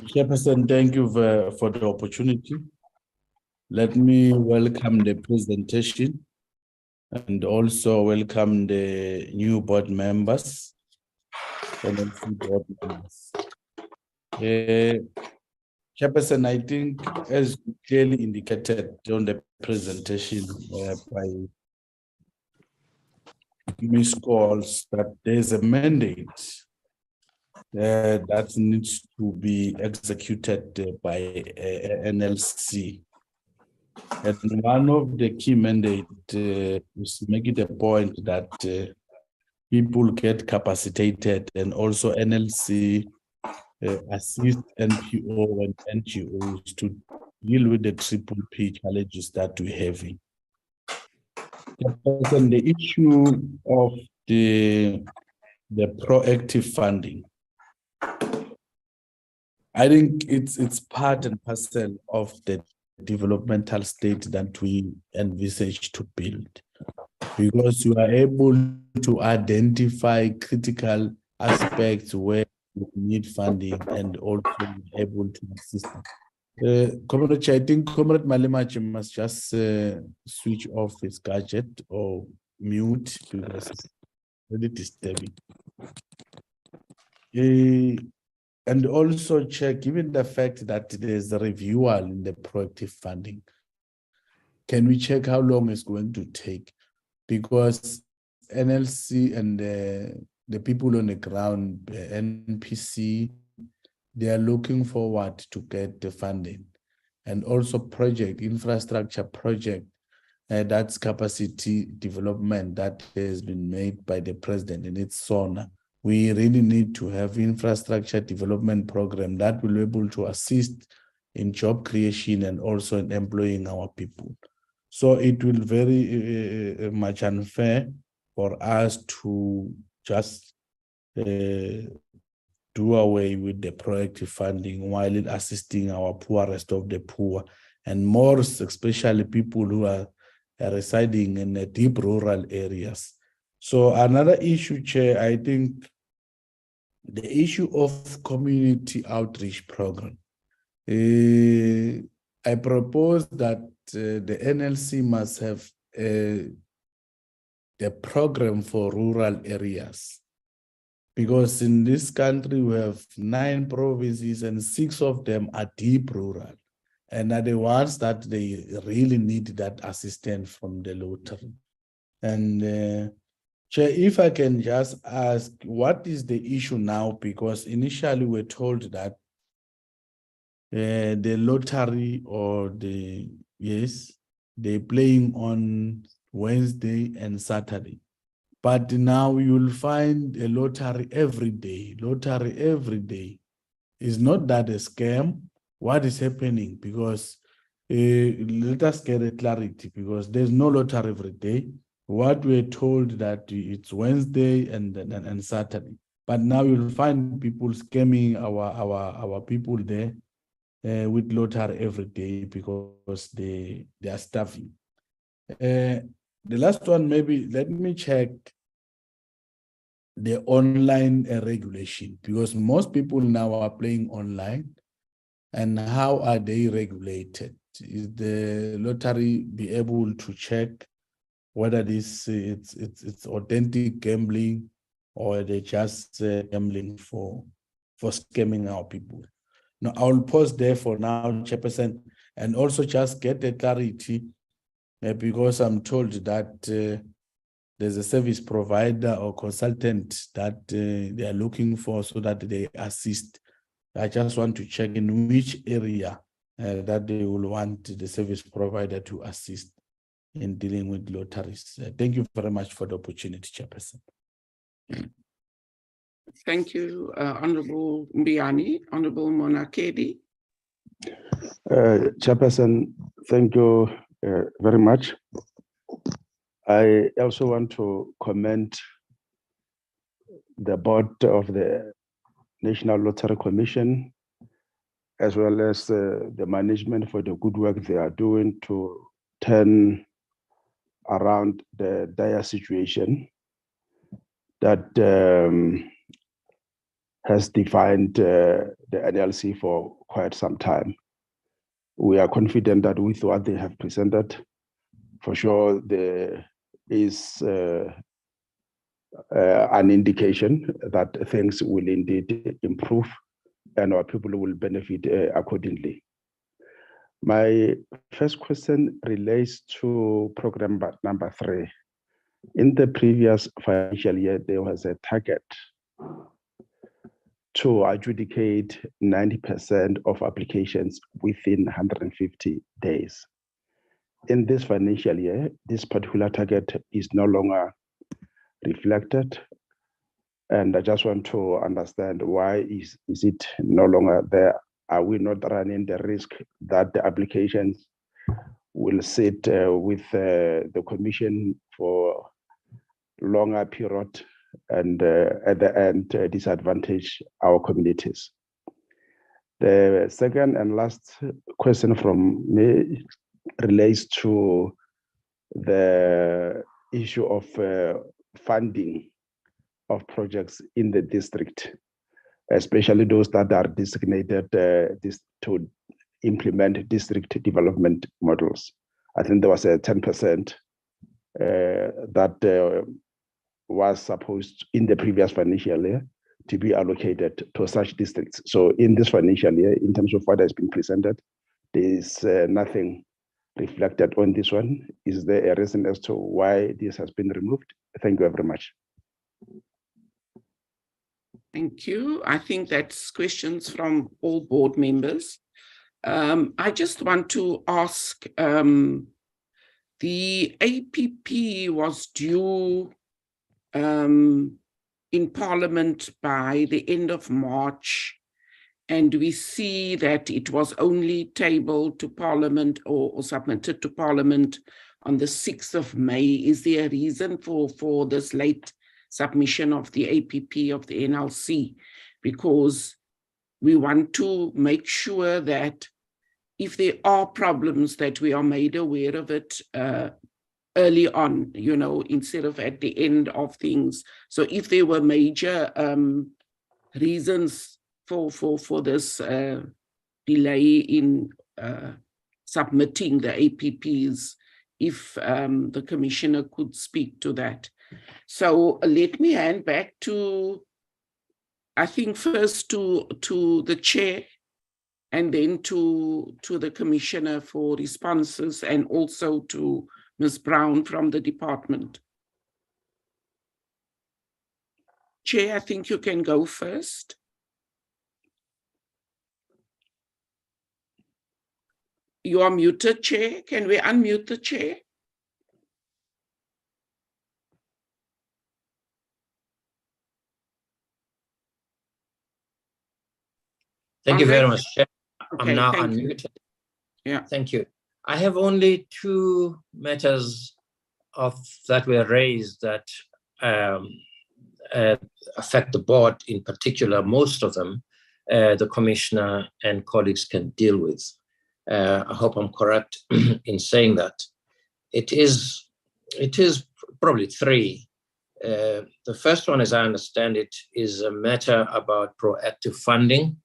Chairperson, thank you for the opportunity. Let me welcome the presentation and also welcome the new board members. Board members. Chairperson, I think as clearly indicated on the presentation by Ms. Calls, that there's a mandate that needs to be executed by NLC. And one of the key mandates is to make it a point that people get capacitated, and also NLC assist NPO and NGOs to deal with the triple P challenges that we're having. And the issue of the proactive funding, I think it's part and parcel of the developmental state that we envisage to build, because you are able to identify critical aspects where you need funding and also able to assist. Comrade Chair, I think Comrade Malimachi must just switch off his gadget or mute because it's really disturbing. And also, Chair, given the fact that there's a reviewal in the proactive funding, can we check how long it's going to take? Because NLC and the people on the ground, NPC, they are looking forward to get the funding. And also infrastructure project, that's capacity development that has been made by the president, and it's SONA. We really need to have infrastructure development program that will be able to assist in job creation and also in employing our people. So it will very much unfair for us to just do away with the proactive funding while it assisting our poorest of the poor, and more especially people who are residing in the deep rural areas. So another issue, Chair, I think the issue of community outreach program. I propose that the NLC must have a program for rural areas, because in this country we have 9 provinces and 6 of them are deep rural, and are the ones that they really need that assistance from the lottery. And Chair, if I can just ask, what is the issue now? Because initially we're told that the lottery or they're playing on Wednesday and Saturday. But now you'll find a lottery every day. Lottery every day. Is not that a scam? What is happening? Because let us get a clarity, because there's no lottery every day. What we're told that it's Wednesday and Saturday, but now you'll find people scamming our people there with lottery every day because they are stuffing. The last one, maybe let me check the online regulation, because most people now are playing online, and how are they regulated? Is the lottery be able to check whether this it's authentic gambling, or they just gambling for scamming our people? Now, I'll pause there for now, Chairperson, and also just get the clarity, because I'm told that there's a service provider or consultant that they are looking for so that they assist. I just want to check in which area that they will want the service provider to assist in dealing with lotteries. Thank you very much for the opportunity, Chairperson. Thank you, Honorable Mbiani. Honorable Monakedi. Chairperson, thank you very much. I also want to comment the board of the National Lottery Commission, as well as the management for the good work they are doing to turn around the dire situation that has defined the NLC for quite some time. We are confident that with what they have presented, for sure there is an indication that things will indeed improve and our people will benefit accordingly. My first question relates to program number 3. In the previous financial year, there was a target to adjudicate 90% of applications within 150 days. In this financial year, this particular target is no longer reflected. And I just want to understand why is it no longer there? Are we not running the risk that the applications will sit with the Commission for longer period and at the end disadvantage our communities? The second and last question from me relates to the issue of funding of projects in the district, especially those that are designated to implement district development models. I think there was a 10% that was supposed in the previous financial year to be allocated to such districts. So in this financial year, in terms of what has been presented, there is nothing reflected on this one. Is there a reason as to why this has been removed? Thank you very much. Thank you. I think that's questions from all board members. I just want to ask, the APP was due in Parliament by the end of March, and we see that it was only tabled to Parliament or submitted to Parliament on the 6th of May. Is there a reason for this late submission of the APP of the NLC? Because we want to make sure that if there are problems that we are made aware of it early on, you know, instead of at the end of things. So if there were major reasons for this delay in submitting the APPs, if the Commissioner could speak to that. So let me hand back to, I think first to the Chair, and then to the Commissioner for responses, and also to Ms. Brown from the department. Chair, I think you can go first. You are muted, Chair. Can we unmute the Chair? Thank you very much, Chair. Okay, I'm now thank unmuted. you. Yeah. Thank you. I have only 2 matters that were raised that affect the board in particular. Most of them, the Commissioner and colleagues can deal with. I hope I'm correct in saying that. It is probably 3. The first one, as I understand it, is a matter about proactive funding.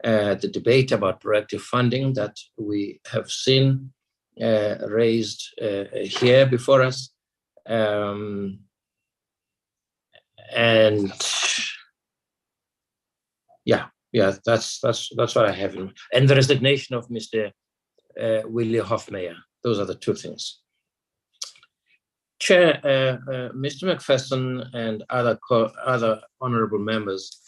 The debate about proactive funding that we have seen raised here before us. And yeah, that's what I have in mind. And the resignation of Mr. Willie Hofmeyer. Those are the 2 things. Chair, Mr. McPherson and other honorable members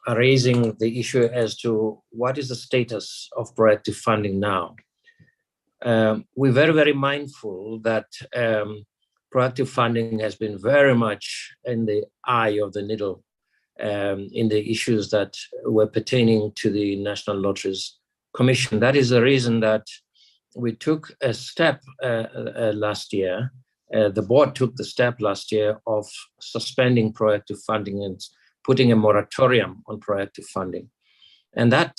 are raising the issue as to what is the status of proactive funding now. We're very, very mindful that proactive funding has been very much in the eye of the needle in the issues that were pertaining to the National Lotteries Commission. That is the reason that we took a step last year the board took the step last year of suspending proactive funding and putting a moratorium on proactive funding. And that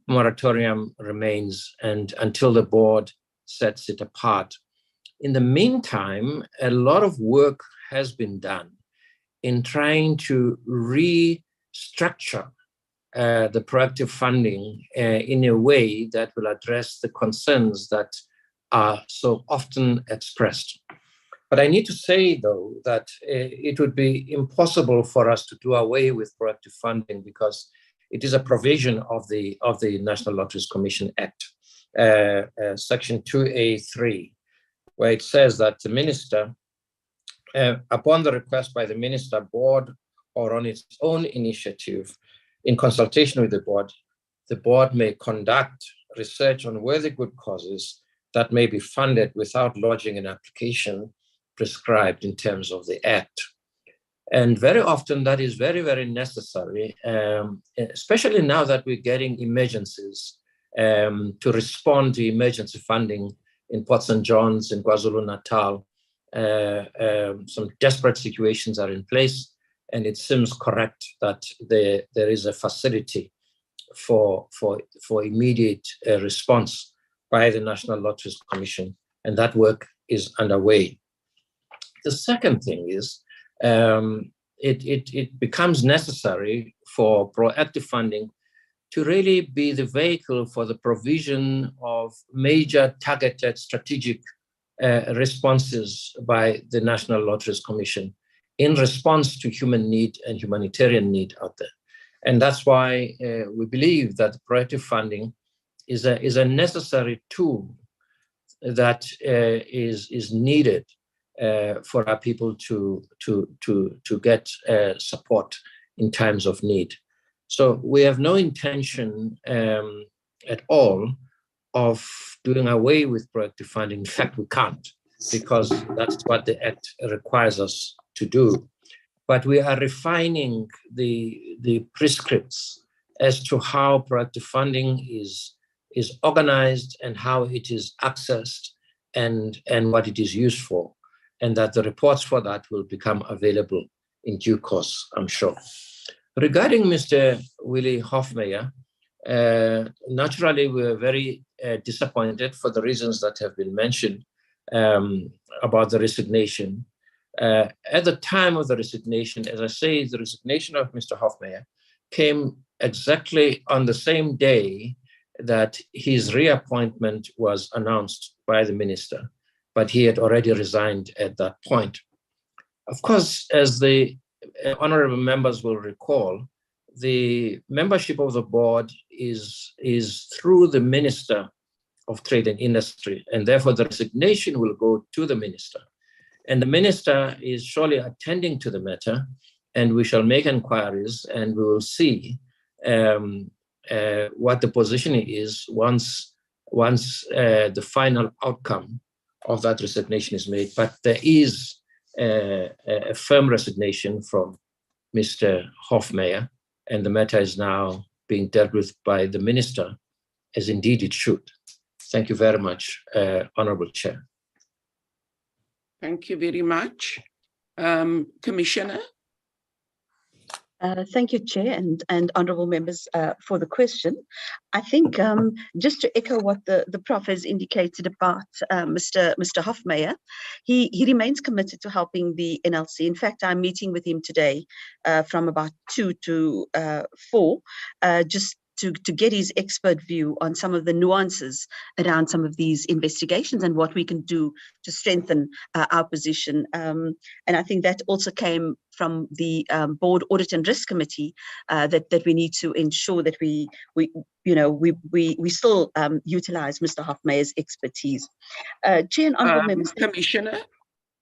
moratorium remains and until the board sets it apart. In the meantime, a lot of work has been done in trying to restructure the proactive funding in a way that will address the concerns that are so often expressed. But I need to say, though, that it would be impossible for us to do away with proactive funding because it is a provision of the National Lotteries Commission Act, Section 2A3, where it says that the minister, upon the request by the minister, board, or on its own initiative, in consultation with the board may conduct research on worthy good causes that may be funded without lodging an application prescribed in terms of the Act. And very often that is very, very necessary, especially now that we're getting emergencies to respond to emergency funding in Port St. John's, in KwaZulu-Natal. Some desperate situations are in place, and it seems correct that there is a facility for immediate response by the National Lotteries Commission, and that work is underway. The second thing is it becomes necessary for proactive funding to really be the vehicle for the provision of major targeted strategic responses by the National Lotteries Commission in response to human need and humanitarian need out there. And that's why we believe that proactive funding is a necessary tool that is needed for our people to get support in times of need. So we have no intention at all of doing away with proactive funding. In fact, we can't, because that's what the Act requires us to do. But we are refining the prescripts as to how proactive funding is organized and how it is accessed and what it is used for, and that the reports for that will become available in due course, I'm sure. Regarding Mr. Willie Hofmeyr, naturally, we're very disappointed for the reasons that have been mentioned about the resignation. At the time of the resignation, as I say, the resignation of Mr. Hofmeyr came exactly on the same day that his reappointment was announced by the minister, but he had already resigned at that point. Of course, as the honorable members will recall, the membership of the board is through the Minister of Trade and Industry, and therefore the resignation will go to the minister. And the minister is surely attending to the matter, and we shall make inquiries and we will see what the position is once the final outcome of that resignation is made. But there is a firm resignation from Mr. Hofmeyr, and the matter is now being dealt with by the minister, as indeed it should. Thank you very much, Honorable Chair. Thank you very much. Commissioner? Thank you, Chair, and honourable members for the question. I think just to echo what the Prof has indicated about Mr. Hofmeyr, he remains committed to helping the NLC. In fact, I'm meeting with him today from about 2 to 4, just to get his expert view on some of the nuances around some of these investigations and what we can do to strengthen our position. And I think that also came from the Board Audit and Risk Committee that we need to ensure that we still utilize Mr. Hofmeyr's expertise. Chair and honourable members. Commissioner?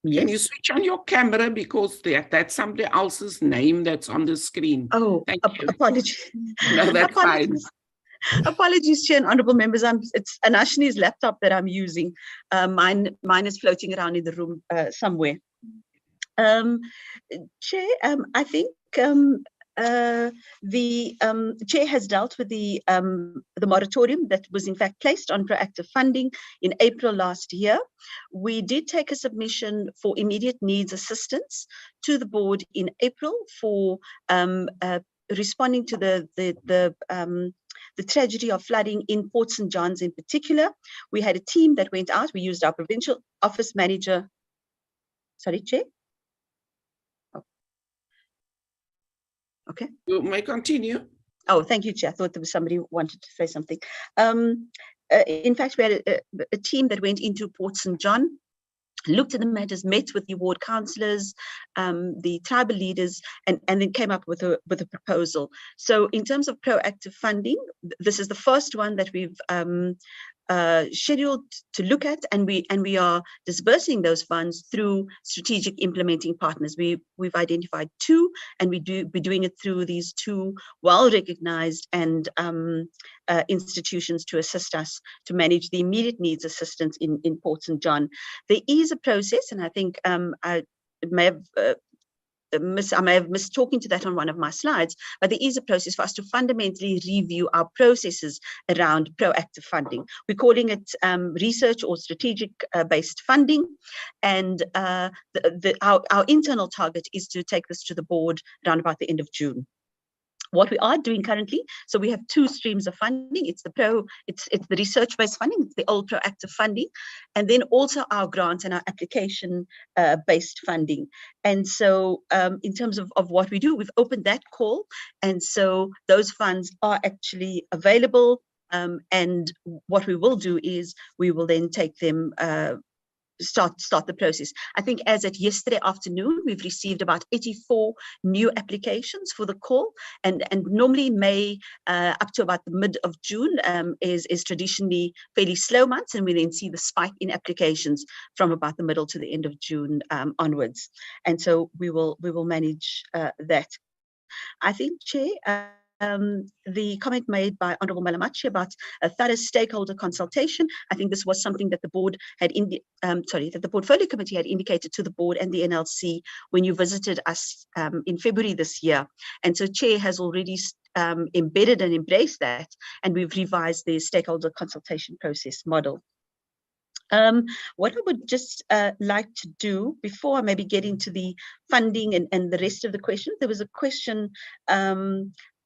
Yes? Can you switch on your camera, because that's somebody else's name that's on the screen? Oh, apologies. No, that's fine. Apologies, Chair and honourable members. It's Anashni's laptop that I'm using. Mine is floating around in the room somewhere. Chair, I think the chair has dealt with the moratorium that was in fact placed on proactive funding in April last year. We did take a submission for immediate needs assistance to the board in April for responding to the tragedy of flooding in Port St. John's in particular. We had a team that went out. We used our provincial office manager. Sorry, Chair. Okay. You may continue. Oh, thank you, Chair. I thought there was somebody who wanted to say something. In fact, we had a team that went into Port St. John, looked at the matters, met with the ward councillors, the tribal leaders, and then came up with a proposal. So in terms of proactive funding, this is the first one that we've scheduled to look at, and we are disbursing those funds through strategic implementing partners. We've identified two, and we're doing it through these two well-recognized and institutions to assist us to manage the immediate needs assistance in Port St. John. There is a process, and I think I may have missed talking to that on one of my slides, but there is a process for us to fundamentally review our processes around proactive funding. We're calling it research or strategic based funding, and our internal target is to take this to the board around about the end of June. What we are doing currently, so we have two streams of funding. It's the research-based funding, it's the old proactive funding, and then also our grant and our application-based funding. And so in terms of what we do, we've opened that call, and so those funds are actually available. And what we will do is we will then take them start the process. I think as at yesterday afternoon, we've received about 84 new applications for the call, and normally May up to about the mid of June is traditionally fairly slow months, and we then see the spike in applications from about the middle to the end of June onwards. And so we will manage that. I think, Chair, the comment made by Honourable Malamachi about a thorough stakeholder consultation, I think this was something that the board had that the Portfolio Committee had indicated to the board and the NLC when you visited us in February this year. And so Chair has already embedded and embraced that, and we've revised the stakeholder consultation process model. What I would just like to do before I maybe get into the funding and the rest of the questions, there was a question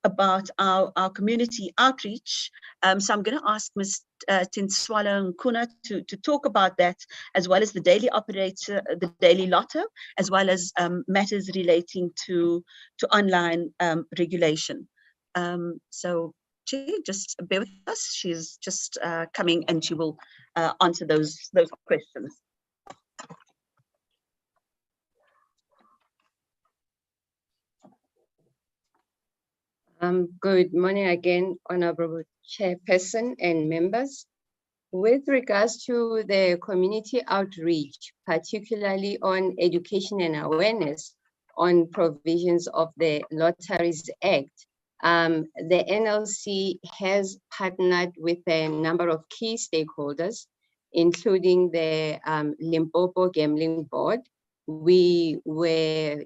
about our community outreach. So I'm going to ask Ms. Tinswalo Nkuna to talk about that, as well as the daily operator, the daily lotto, as well as matters relating to online regulation. So Chair, just bear with us. She's just coming, and she will answer those questions. Good morning again, Honourable Chairperson and members. With regards to the community outreach, particularly on education and awareness on provisions of the Lotteries Act, the NLC has partnered with a number of key stakeholders, including the Limpopo Gambling Board. We were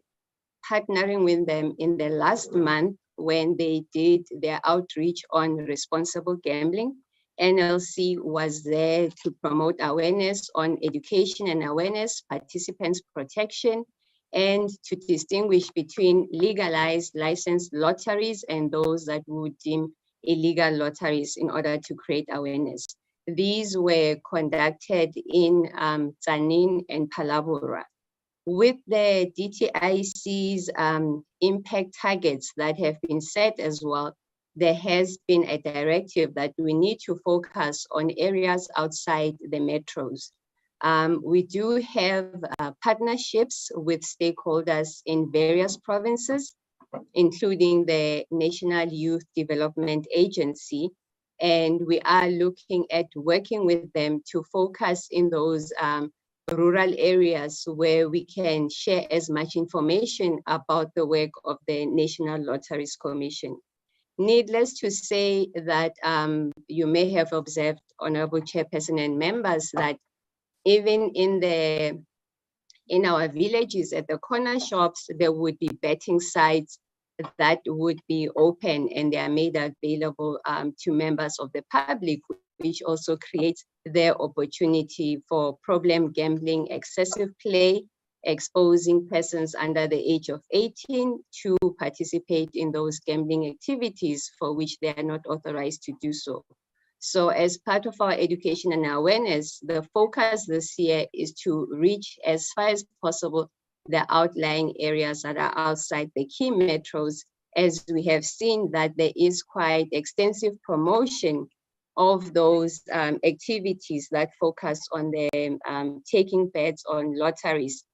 partnering with them in the last month when they did their outreach on responsible gambling. NLC was there to promote awareness on education and awareness, participants protection, and to distinguish between legalized licensed lotteries and those that would deem illegal lotteries in order to create awareness. These were conducted in Tzaneen and Palabora. With the DTIC's impact targets that have been set as well, there has been a directive that we need to focus on areas outside the metros. We do have partnerships with stakeholders in various provinces, including the National Youth Development Agency, and we are looking at working with them to focus in those rural areas where we can share as much information about the work of the National Lotteries Commission. Needless to say that you may have observed, Honourable Chairperson and members, that even in our villages at the corner shops, there would be betting sites that would be open and they are made available to members of the public, which also creates their opportunity for problem gambling, excessive play, exposing persons under the age of 18 to participate in those gambling activities for which they are not authorized to do so. So as part of our education and awareness, the focus this year is to reach as far as possible the outlying areas that are outside the key metros, as we have seen that there is quite extensive promotion of those activities that focus on the taking bets on lotteries,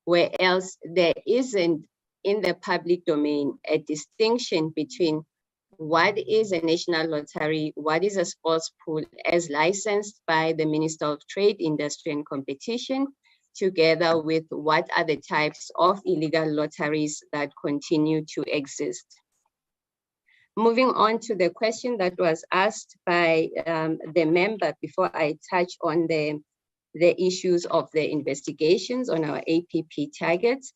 where else there isn't in the public domain a distinction between what is a national lottery, what is a sports pool as licensed by the Minister of Trade, Industry and Competition, together with what are the types of illegal lotteries that continue to exist. Moving on to the question that was asked by the member before I touch on the issues of the investigations on our APP targets,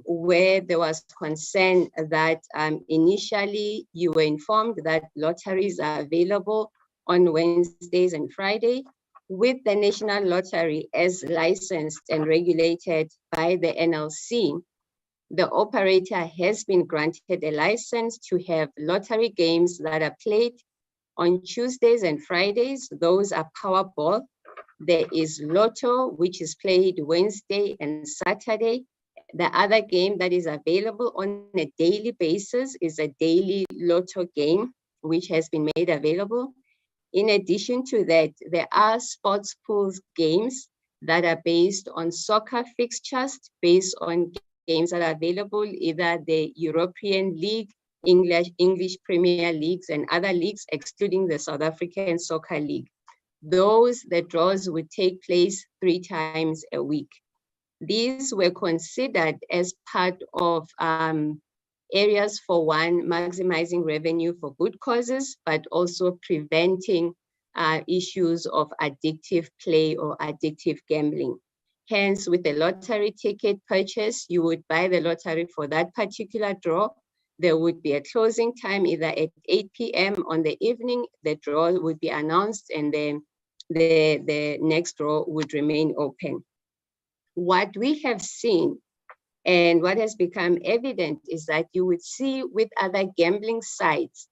where there was concern that initially you were informed that lotteries are available on Wednesdays and Friday, with the National Lottery as licensed and regulated by the NLC. The operator has been granted a license to have lottery games that are played on Tuesdays and Fridays. Those are Powerball. There is Lotto, which is played Wednesday and Saturday. The other game that is available on a daily basis is a daily Lotto game, which has been made available. In addition to that, there are sports pools games that are based on soccer fixtures, based on games that are available, either the European League, English Premier Leagues, and other leagues, excluding the South African Soccer League. The draws would take place 3 times a week. These were considered as part of areas for one, maximizing revenue for good causes, but also preventing issues of addictive play or addictive gambling. Hence, with a lottery ticket purchase, you would buy the lottery for that particular draw. There would be a closing time either at 8 p.m. on the evening. The draw would be announced and then the next draw would remain open. What we have seen and what has become evident is that you would see with other gambling sites,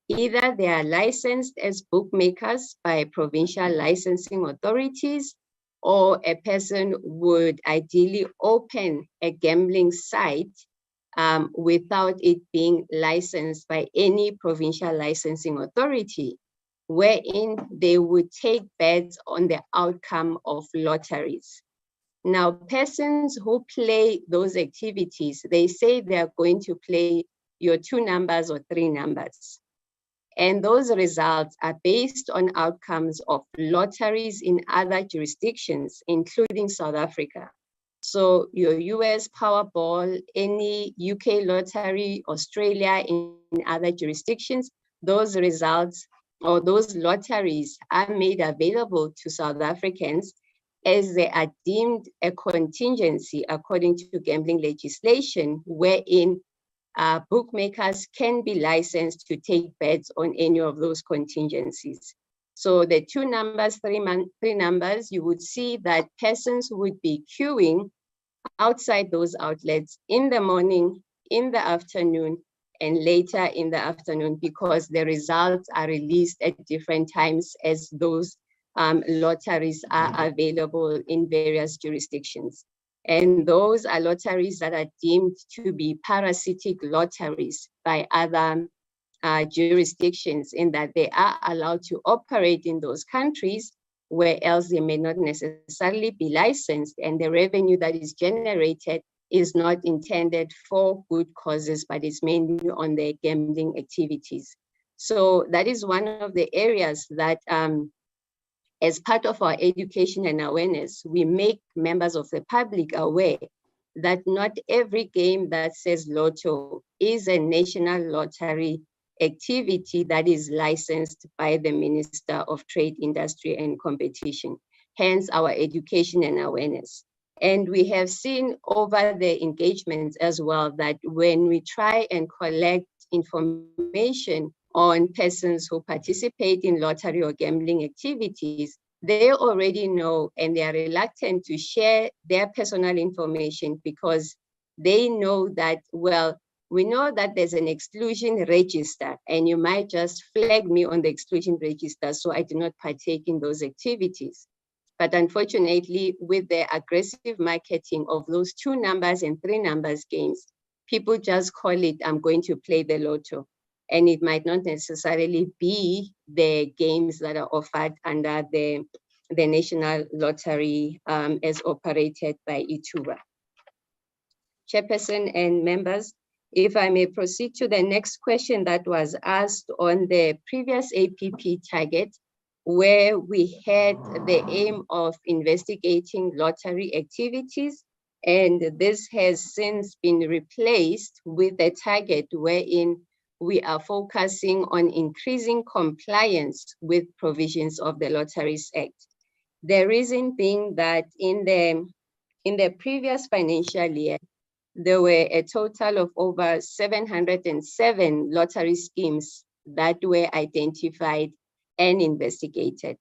either they are licensed as bookmakers by provincial licensing authorities, or a person would ideally open a gambling site without it being licensed by any provincial licensing authority, wherein they would take bets on the outcome of lotteries. Now, persons who play those activities, they say they are going to play your 2 numbers or 3 numbers. And those results are based on outcomes of lotteries in other jurisdictions, including South Africa. So your US Powerball, any UK lottery, Australia, in other jurisdictions, those results or those lotteries are made available to South Africans as they are deemed a contingency according to gambling legislation, wherein bookmakers can be licensed to take bets on any of those contingencies. So the 2 numbers, 3 numbers, you would see that persons would be queuing outside those outlets in the morning, in the afternoon, and later in the afternoon, because the results are released at different times as those lotteries are available in various jurisdictions. And those are lotteries that are deemed to be parasitic lotteries by other jurisdictions, in that they are allowed to operate in those countries where else they may not necessarily be licensed, and the revenue that is generated is not intended for good causes, but it's mainly on the gambling activities. So that is one of the areas that as part of our education and awareness, we make members of the public aware that not every game that says Lotto is a national lottery activity that is licensed by the Minister of Trade, Industry and Competition. Hence our education and awareness. And we have seen over the engagements as well that when we try and collect information on persons who participate in lottery or gambling activities, they already know and they are reluctant to share their personal information because they know that, well, we know that there's an exclusion register and you might just flag me on the exclusion register so I do not partake in those activities. But unfortunately, with the aggressive marketing of those 2 numbers and 3 numbers games, people just call it, I'm going to play the lotto. And it might not necessarily be the games that are offered under the National Lottery as operated by Ituba. Chairperson and members, if I may proceed to the next question that was asked on the previous APP target, where we had the aim of investigating lottery activities, and this has since been replaced with a target wherein we are focusing on increasing compliance with provisions of the Lotteries Act. The reason being that in the previous financial year, there were a total of over 707 lottery schemes that were identified and investigated.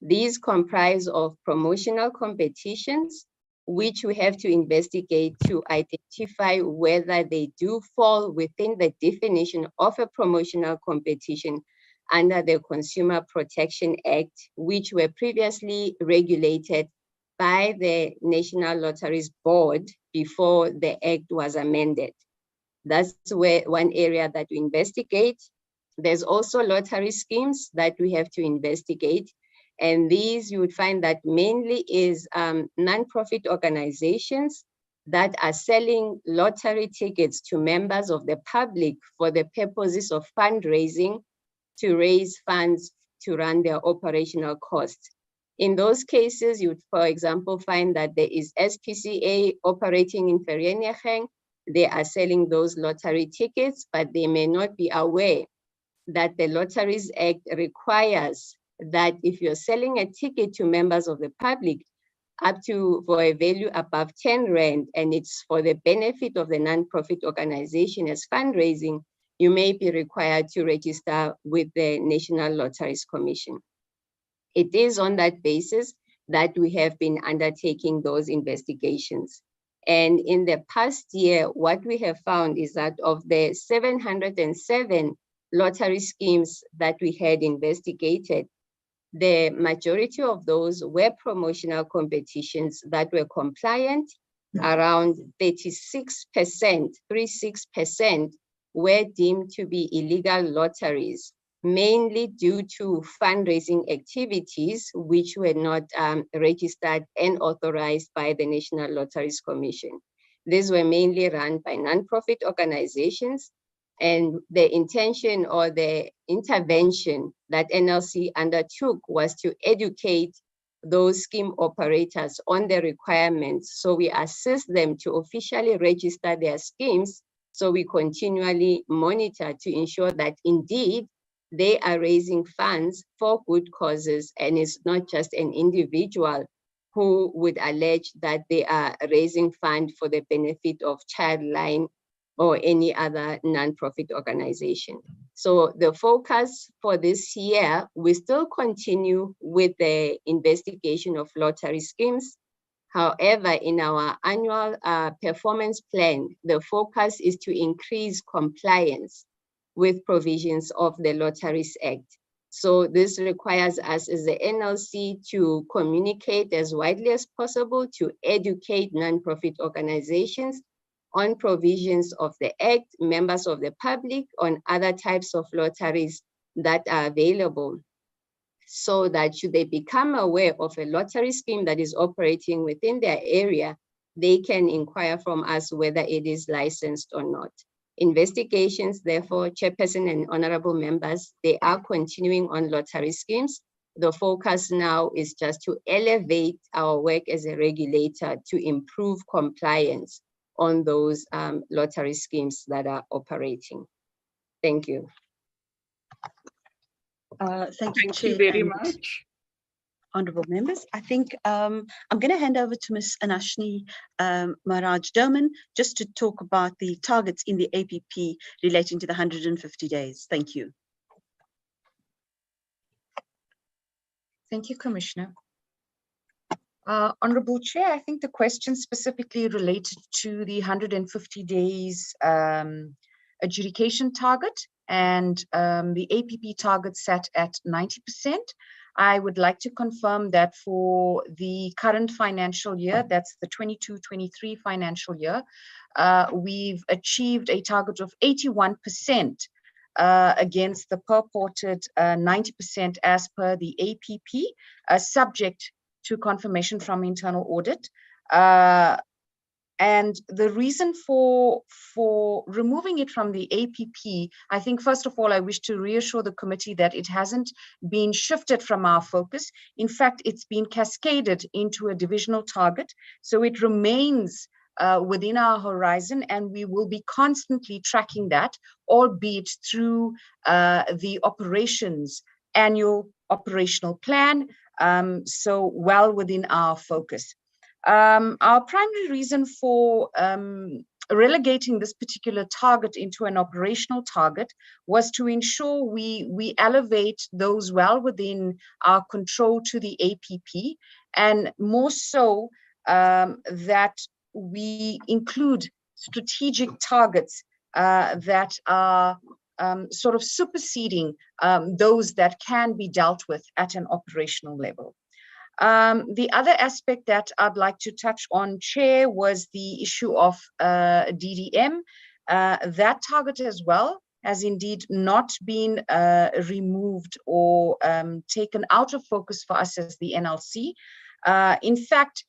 These comprise of promotional competitions, which we have to investigate to identify whether they do fall within the definition of a promotional competition under the Consumer Protection Act, which were previously regulated by the National Lotteries Board before the Act was amended. That's where one area that we investigate. There's also lottery schemes that we have to investigate. And these you would find that mainly is non-profit organizations that are selling lottery tickets to members of the public for the purposes of fundraising to raise funds to run their operational costs. In those cases, you would, for example, find that there is SPCA operating in Vereeniging. They are selling those lottery tickets, but they may not be aware that the Lotteries Act requires that if you're selling a ticket to members of the public up to for a value above 10 Rand, and it's for the benefit of the non-profit organization as fundraising, you may be required to register with the National Lotteries Commission. It is on that basis that we have been undertaking those investigations. And in the past year, what we have found is that of the 707 lottery schemes that we had investigated, the majority of those were promotional competitions that were compliant. Around 36% were deemed to be illegal lotteries, mainly due to fundraising activities which were not registered and authorized by the National Lotteries Commission. These were mainly run by non-profit organizations, and the intention or the intervention that NLC undertook was to educate those scheme operators on the requirements. So we assist them to officially register their schemes. So we continually monitor to ensure that indeed they are raising funds for good causes, and it's not just an individual who would allege that they are raising funds for the benefit of Childline or any other non-profit organization. So the focus for this year, we still continue with the investigation of lottery schemes. However, in our annual performance plan, the focus is to increase compliance with provisions of the Lotteries Act. So this requires us as the NLC to communicate as widely as possible to educate non-profit organizations on provisions of the Act, members of the public, on other types of lotteries that are available, so that should they become aware of a lottery scheme that is operating within their area, they can inquire from us whether it is licensed or not. Investigations, therefore, Chairperson and honorable members, they are continuing on lottery schemes. The focus now is just to elevate our work as a regulator to improve compliance on those lottery schemes that are operating. Thank you. Thank you, Thank you very much. honourable members. I think I'm going to hand over to Ms. Anashni Maharaj Doman just to talk about the targets in the APP relating to the 150 days. Thank you. Thank you, Commissioner. Honourable Chair, I think the question specifically related to the 150 days adjudication target, and the APP target set at 90%. I would like to confirm that for the current financial year, that's the 22-23 financial year, we've achieved a target of 81% against the purported 90% as per the APP, subject to confirmation from internal audit. And the reason for removing it from the APP, I think, first of all, I wish to reassure the committee that it hasn't been shifted from our focus. In fact, it's been cascaded into a divisional target. So it remains within our horizon, and we will be constantly tracking that, albeit through the operations annual operational plan, so well within our focus. Our primary reason for relegating this particular target into an operational target was to ensure we elevate those well within our control to the APP, and more so that we include strategic targets that are sort of superseding those that can be dealt with at an operational level. The other aspect that I'd like to touch on, Chair, was the issue of DDM. That target as well has indeed not been removed or taken out of focus for us as the NLC. In fact,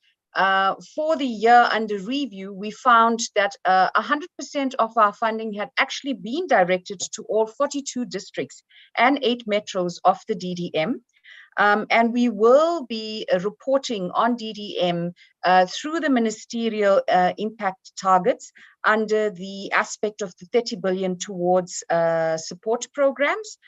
for the year under review, we found that 100% of our funding had actually been directed to all 42 districts and 8 metros of the DDM. And we will be reporting on DDM through the ministerial impact targets under the aspect of the 30 billion towards support programs.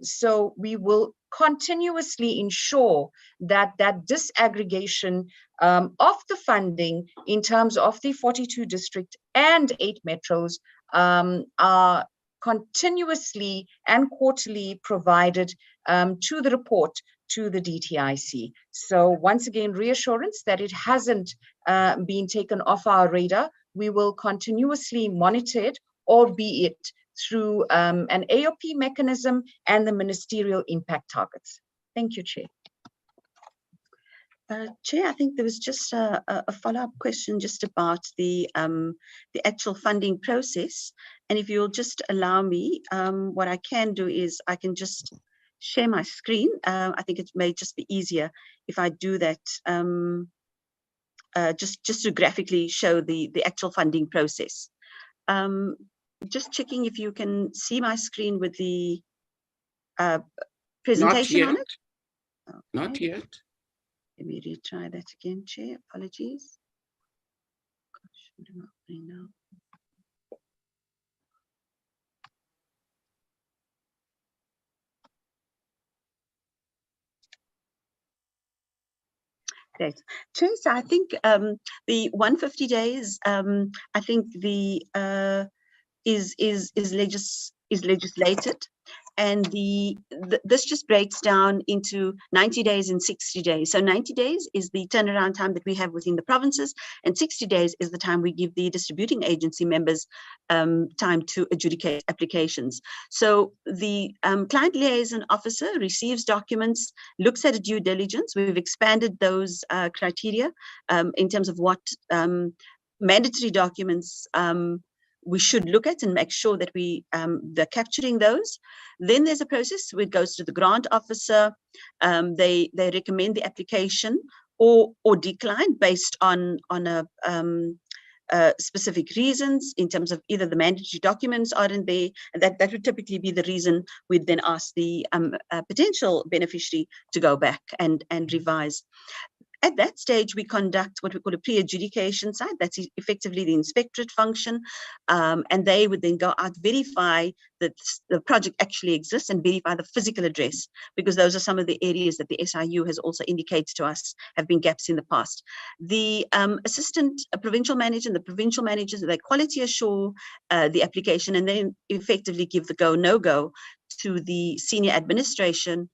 So we will continuously ensure that that disaggregation of the funding in terms of the 42 district and 8 metros are continuously and quarterly provided to the report to the DTIC. So once again, reassurance that it hasn't been taken off our radar. We will continuously monitor it, albeit through an AOP mechanism and the ministerial impact targets. Thank you, Chair. Chair, I think there was just a follow-up question just about the actual funding process. And if you'll just allow me, what I can do is I can just share my screen. I think it may just be easier if I do that, just to graphically show the actual funding process. Just checking if you can see my screen with the presentation on it. Okay. Not yet. Let me retry that again, Chair. Apologies. Gosh, what am I doing now? Great. Chair, so I think the 150 days, I think the is legislated, and this just breaks down into 90 days and 60 days. So 90 days is the turnaround time that we have within the provinces, and 60 days is the time we give the distributing agency members time to adjudicate applications. So the client liaison officer receives documents, looks at a due diligence. We've expanded those criteria in terms of what mandatory documents we should look at and make sure that they're capturing those. Then there's a process where it goes to the grant officer. They recommend the application or decline based on specific reasons in terms of either the mandatory documents aren't there. That would typically be the reason we'd then ask the potential beneficiary to go back and revise. At that stage, we conduct what we call a pre-adjudication site. That's effectively the inspectorate function. And they would then go out, verify that the project actually exists and verify the physical address, because those are some of the areas that the SIU has also indicated to us have been gaps in the past. The assistant provincial manager and the provincial managers, they quality assure the application and then effectively give the go, no-go to the senior administration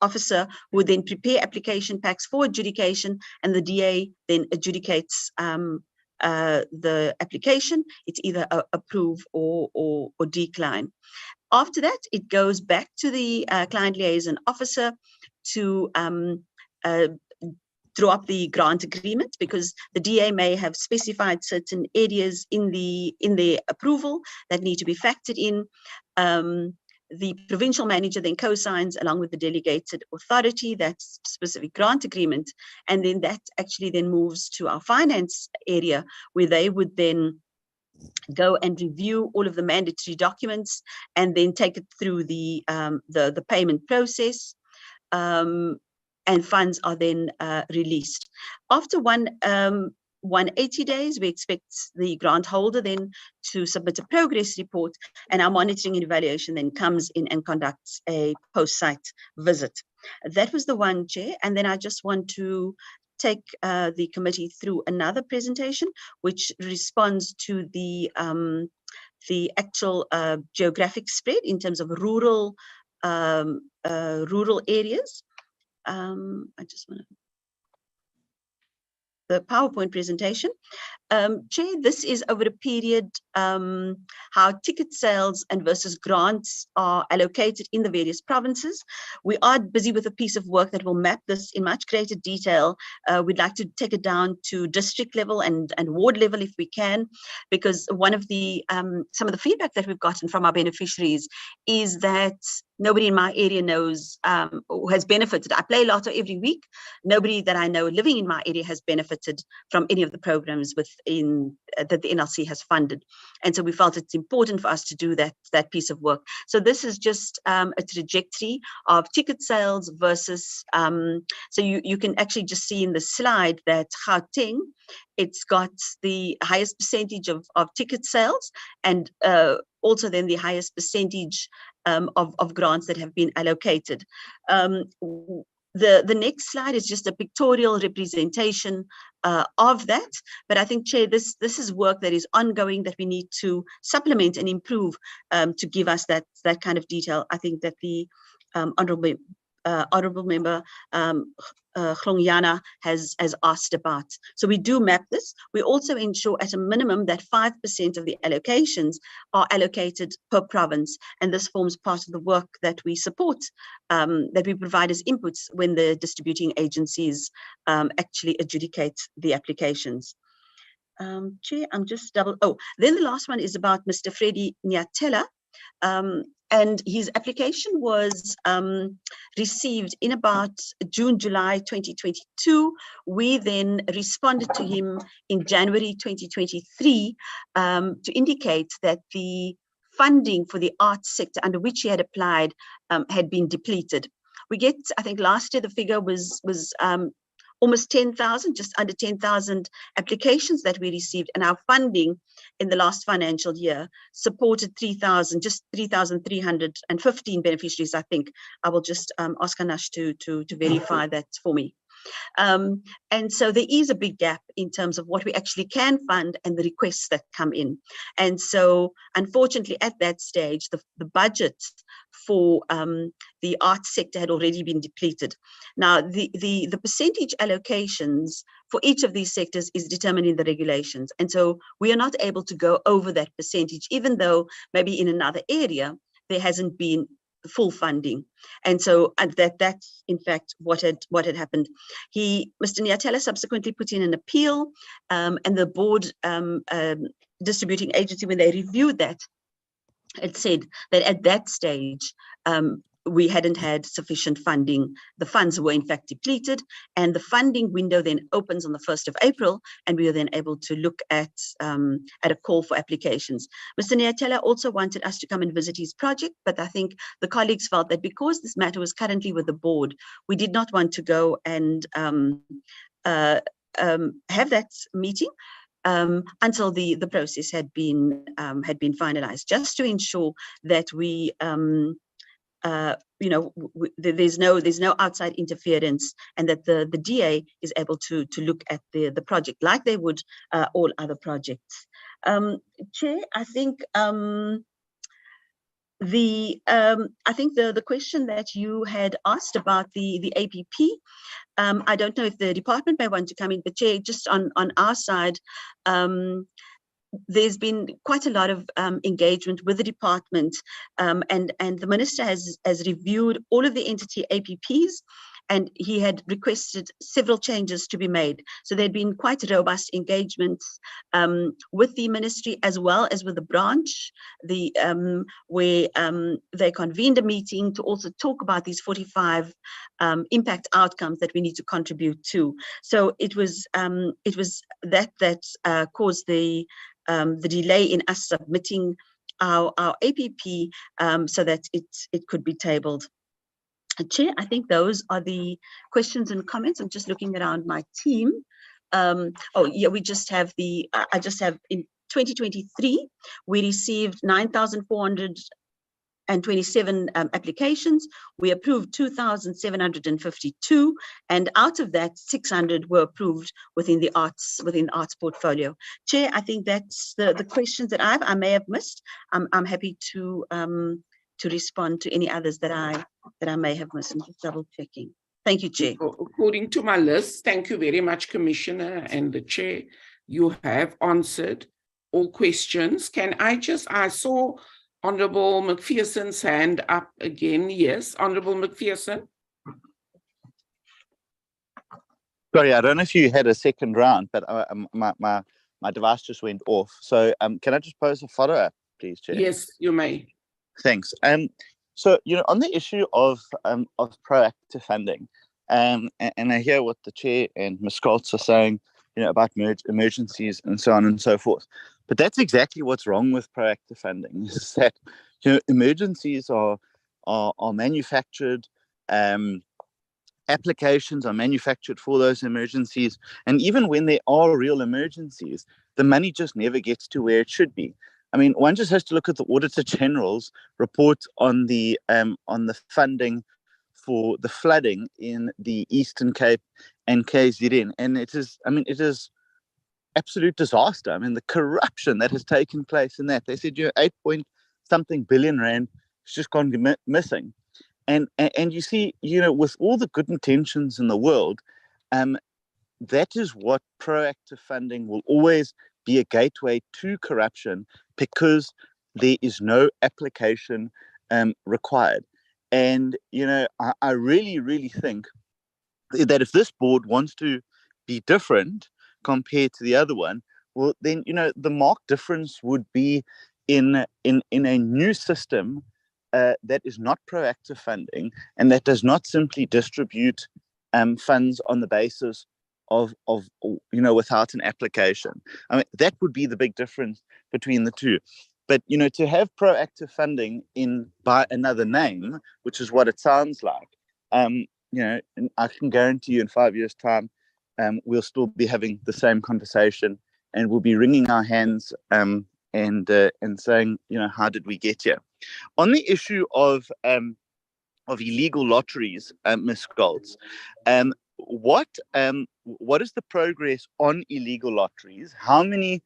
officer, who then prepare application packs for adjudication, and the DA then adjudicates the application. It's either approve or decline. After that, it goes back to the client liaison officer to draw up the grant agreement, because the DA may have specified certain areas in the approval that need to be factored in. The provincial manager then co-signs along with the delegated authority that specific grant agreement, and then that actually then moves to our finance area, where they would then go and review all of the mandatory documents and then take it through the payment process, and funds are then released. After 180 days, we expect the grant holder then to submit a progress report, and our monitoring and evaluation then comes in and conducts a post-site visit. That was the one, Chair. And then I just want to take the committee through another presentation, which responds to the actual geographic spread in terms of rural areas. I just want to the PowerPoint presentation. Chair, this is over a period how ticket sales and versus grants are allocated in the various provinces. We are busy with a piece of work that will map this in much greater detail. We'd like to take it down to district level and ward level if we can, because one of the some of the feedback that we've gotten from our beneficiaries is that nobody in my area knows or has benefited. I play lotto every week. Nobody that I know living in my area has benefited from any of the programs within that the NLC has funded. And so we felt it's important for us to do that piece of work. So this is just a trajectory of ticket sales versus, so you can actually just see in the slide that Gauteng, it's got the highest percentage of ticket sales, and also then the highest percentage of grants that have been allocated. The next slide is just a pictorial representation of that. But I think, Chair, this is work that is ongoing that we need to supplement and improve to give us that kind of detail. I think that the honourable member Hlongyana has asked about. So we do map this. We also ensure at a minimum that 5% of the allocations are allocated per province, and this forms part of the work that we support, that we provide as inputs when the distributing agencies actually adjudicate the applications. Chair, I'm just then the last one is about Mr. Freddie Nyatela. And his application was received in about June, July 2022. We then responded to him in January 2023 to indicate that the funding for the arts sector under which he had applied had been depleted. We get, I think last year the figure was almost 10,000, just under 10,000 applications that we received, and our funding in the last financial year supported 3,315 beneficiaries, I think. I will just ask Anash to verify that for me. And so there is a big gap in terms of what we actually can fund and the requests that come in. And so unfortunately at that stage, the budget for the arts sector had already been depleted. Now the percentage allocations for each of these sectors is determined in the regulations. And so we are not able to go over that percentage, even though maybe in another area there hasn't been full funding. And so that's in fact what had happened. Mr. Nyatela subsequently put in an appeal, and the board distributing agency, when they reviewed that, it said that at that stage we hadn't had sufficient funding. The funds were in fact depleted, and the funding window then opens on the 1st of April, and we were then able to look at a call for applications. Mr. Nyatela also wanted us to come and visit his project, but I think the colleagues felt that because this matter was currently with the board, we did not want to go and have that meeting until the process had been finalized, just to ensure that we there's no outside interference, and that the DA is able to look at the project like they would all other projects. Chair, I think the question that you had asked about the APP, I don't know if the department may want to come in, but Chair, just on our side, there's been quite a lot of engagement with the department, and the minister has reviewed all of the entity APPs, and he had requested several changes to be made. So there'd been quite robust engagements with the ministry as well as with the branch, where they convened a meeting to also talk about these 45 impact outcomes that we need to contribute to. So it was that caused the delay in us submitting our APP so that it could be tabled. Chair, I think those are the questions and comments. I'm just looking around my team. We just have I just have in 2023, we received 9,427 applications. We approved 2,752, and out of that, 600 were approved within the arts portfolio. Chair, I think that's the questions that I may have missed. I'm happy to respond to any others that I may have missed. I'm just double checking. Thank you, Chair. According to my list, thank you very much, Commissioner and the Chair. You have answered all questions. I saw Honourable McPherson's hand up again. Yes, Honourable McPherson. Sorry, I don't know if you had a second round, but my device just went off. So can I just pose a follow-up, please, Chair? Yes, you may. Thanks. So, on the issue of proactive funding, and I hear what the Chair and Ms. Scholz are saying, about emergencies and so on and so forth. But that's exactly what's wrong with proactive funding, is that, emergencies are manufactured, applications are manufactured for those emergencies. And even when there are real emergencies, the money just never gets to where it should be. I mean, one just has to look at the Auditor General's report on the funding for the flooding in the Eastern Cape and KZN, and it is absolute disaster. I mean, the corruption that has taken place in that. They said 8-point-something billion rand has just gone missing, and you see, with all the good intentions in the world, that is what proactive funding will always be, a gateway to corruption, because there is no application required. And, I really, really think that if this board wants to be different compared to the other one, well, then, the marked difference would be in a new system that is not proactive funding, and that does not simply distribute funds on the basis of without an application. I mean, that would be the big difference between the two. But to have proactive funding by another name, which is what it sounds like, and I can guarantee you in 5 years' time, we'll still be having the same conversation, and we'll be wringing our hands and saying, how did we get here? On the issue of illegal lotteries, Ms. Scholz, what is the progress on illegal lotteries? How many,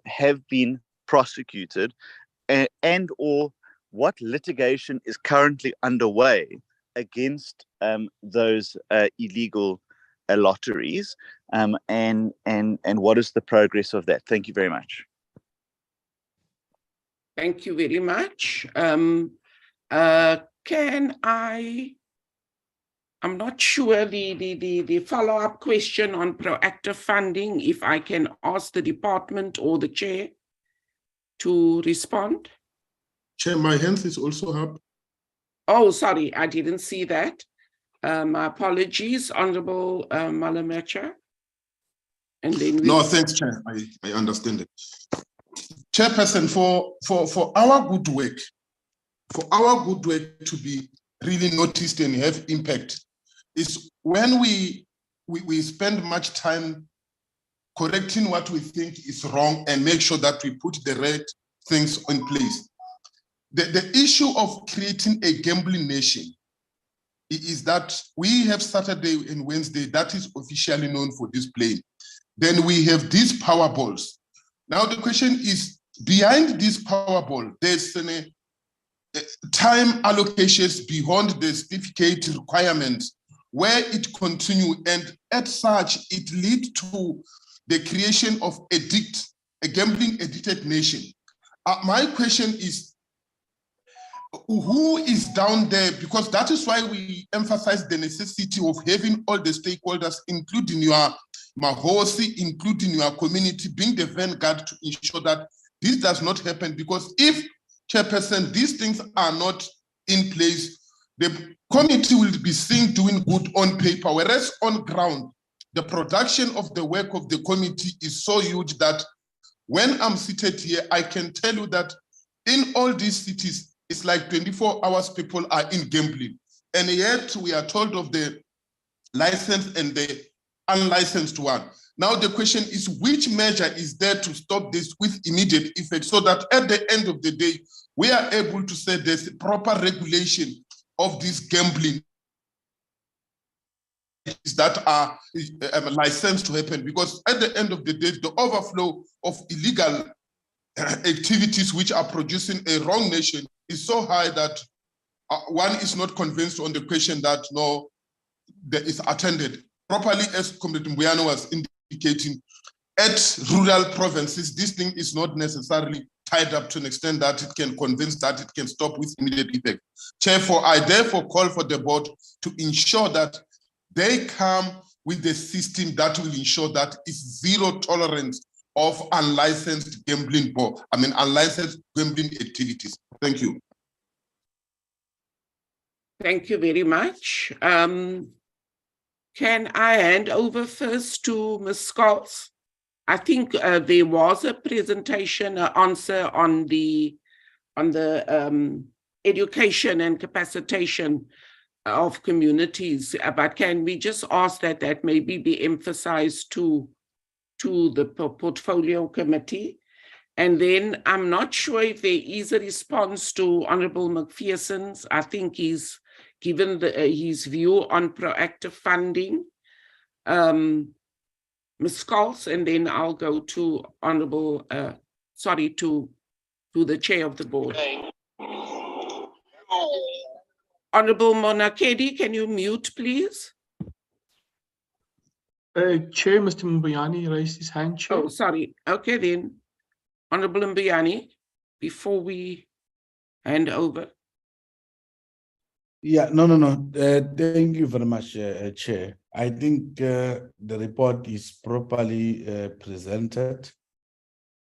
have been prosecuted, and or what litigation is currently underway against those illegal lotteries, and what is the progress of that? Thank you very much. Thank you very much. I'm not sure the follow-up question on proactive funding, if I can ask the department or the Chair to respond. Chair, my hand is also up. Oh, sorry, I didn't see that. My apologies, Honorable Malamecha. And then No, thanks, Chair. I understand it. Chairperson, for our good work, to be really noticed and have impact, is when we spend much time correcting what we think is wrong and make sure that we put the right things in place. The issue of creating a gambling nation is that we have Saturday and Wednesday, that is officially known for this playing. Then we have these Powerballs. Now the question is, behind this Powerball, there's time allocations beyond the certificate requirements where it continue, and as such, it leads to the creation of a gambling addicted nation. My question is, who is down there? Because that is why we emphasize the necessity of having all the stakeholders, including your Mahosi, including your community, being the vanguard to ensure that this does not happen. Because if, Chairperson, these things are not in place, the committee will be seen doing good on paper, whereas on ground, the production of the work of the committee is so huge that when I'm seated here, I can tell you that in all these cities, it's like 24 hours people are in gambling. And yet we are told of the licensed and the unlicensed one. Now the question is, which measure is there to stop this with immediate effect so that at the end of the day, we are able to say there's proper regulation of this gambling that are licensed to happen? Because at the end of the day, the overflow of illegal activities which are producing a wrong nation is so high that one is not convinced on the question that no, that is attended properly, as Comrade Mbuyane was indicating. At rural provinces, this thing is not necessarily tied up to an extent that it can convince that it can stop with immediate effect. Therefore, I therefore call for the board to ensure that they come with a system that will ensure that it's zero tolerance of unlicensed gambling, unlicensed gambling activities. Thank you. Thank you very much. Can I hand over first to Ms. Scholz? I think there was a presentation, an answer on the education and capacitation of communities, but can we just ask that that maybe be emphasized to the portfolio committee? And then I'm not sure if there is a response to Honorable McPherson's. I think he's given his view on proactive funding. Ms. Scholz, and then I'll go to Honorable, to the Chair of the Board. Honorable Monakedi, can you mute, please? Chair, Mr. Mbuyane raised his hand, Chair. Oh, sorry. Okay, then. Honorable Mbuyane, before we hand over. Yeah, no. Thank you very much, Chair. I think the report is properly presented.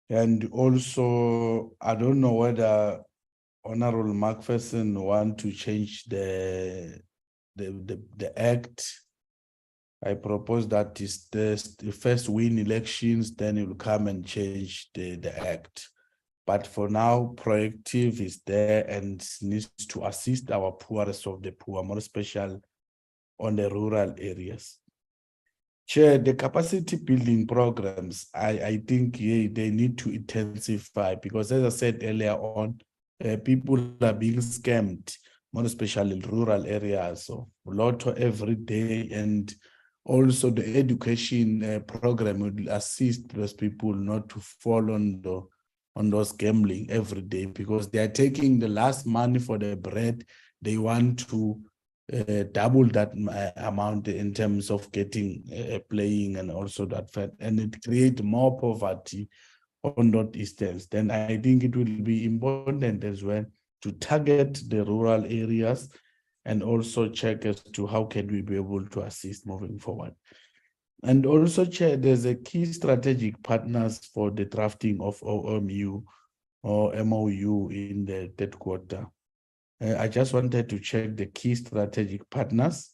And also, I don't know whether Honorable McPherson want to change the act. I propose that is the first win elections, then it will come and change the act. But for now, proactive is there and needs to assist our poorest of the poor, more especially on the rural areas. Chair, the capacity building programs, I think they need to intensify because, as I said earlier on, people are being scammed, more especially in rural areas. So a lot every day, and also the education program will assist those people not to fall on those gambling every day because they are taking the last money for the bread. They want to double that amount in terms of getting playing and also that fat, and it creates more poverty on Northeasterns. Then I think it will be important as well to target the rural areas and also check as to how can we be able to assist moving forward. And also, Chair, there's a key strategic partners for the drafting of OMU or MOU in the third quarter. I just wanted to check the key strategic partners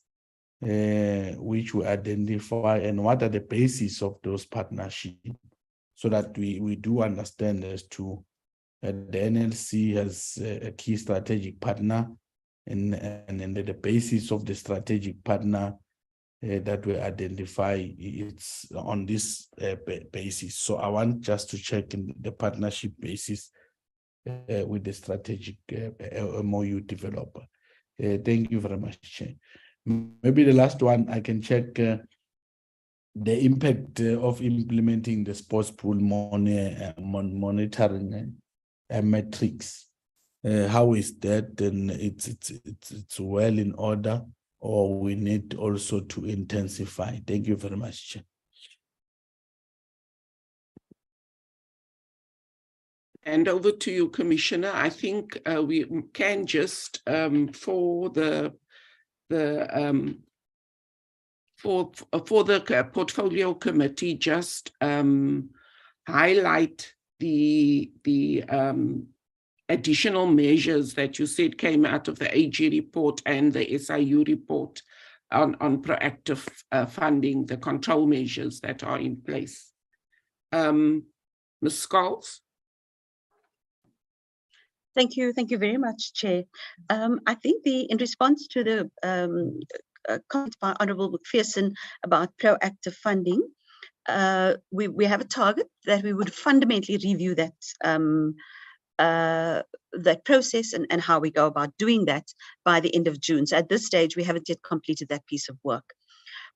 which we identify and what are the basis of those partnerships, so that we do understand as to the NLC has a key strategic partner, and the basis of the strategic partner that we identify, it's on this basis. So I want just to check in the partnership basis with the strategic MOU developer. Thank you very much, Chair. Maybe the last one, I can check the impact of implementing the sports pool monitoring metrics. How is that? And it's well in order, or we need also to intensify? Thank you very much, Chair. And over to you, Commissioner. I think we can just for the portfolio committee, just highlight the additional measures that you said came out of the AG report and the SIU report on proactive funding, the control measures that are in place. Ms. Scholes? Thank you very much, Chair. I think in response to the comment by Honourable McPherson about proactive funding, we have a target that we would fundamentally review that that process and how we go about doing that by the end of June. So at this stage, we haven't yet completed that piece of work.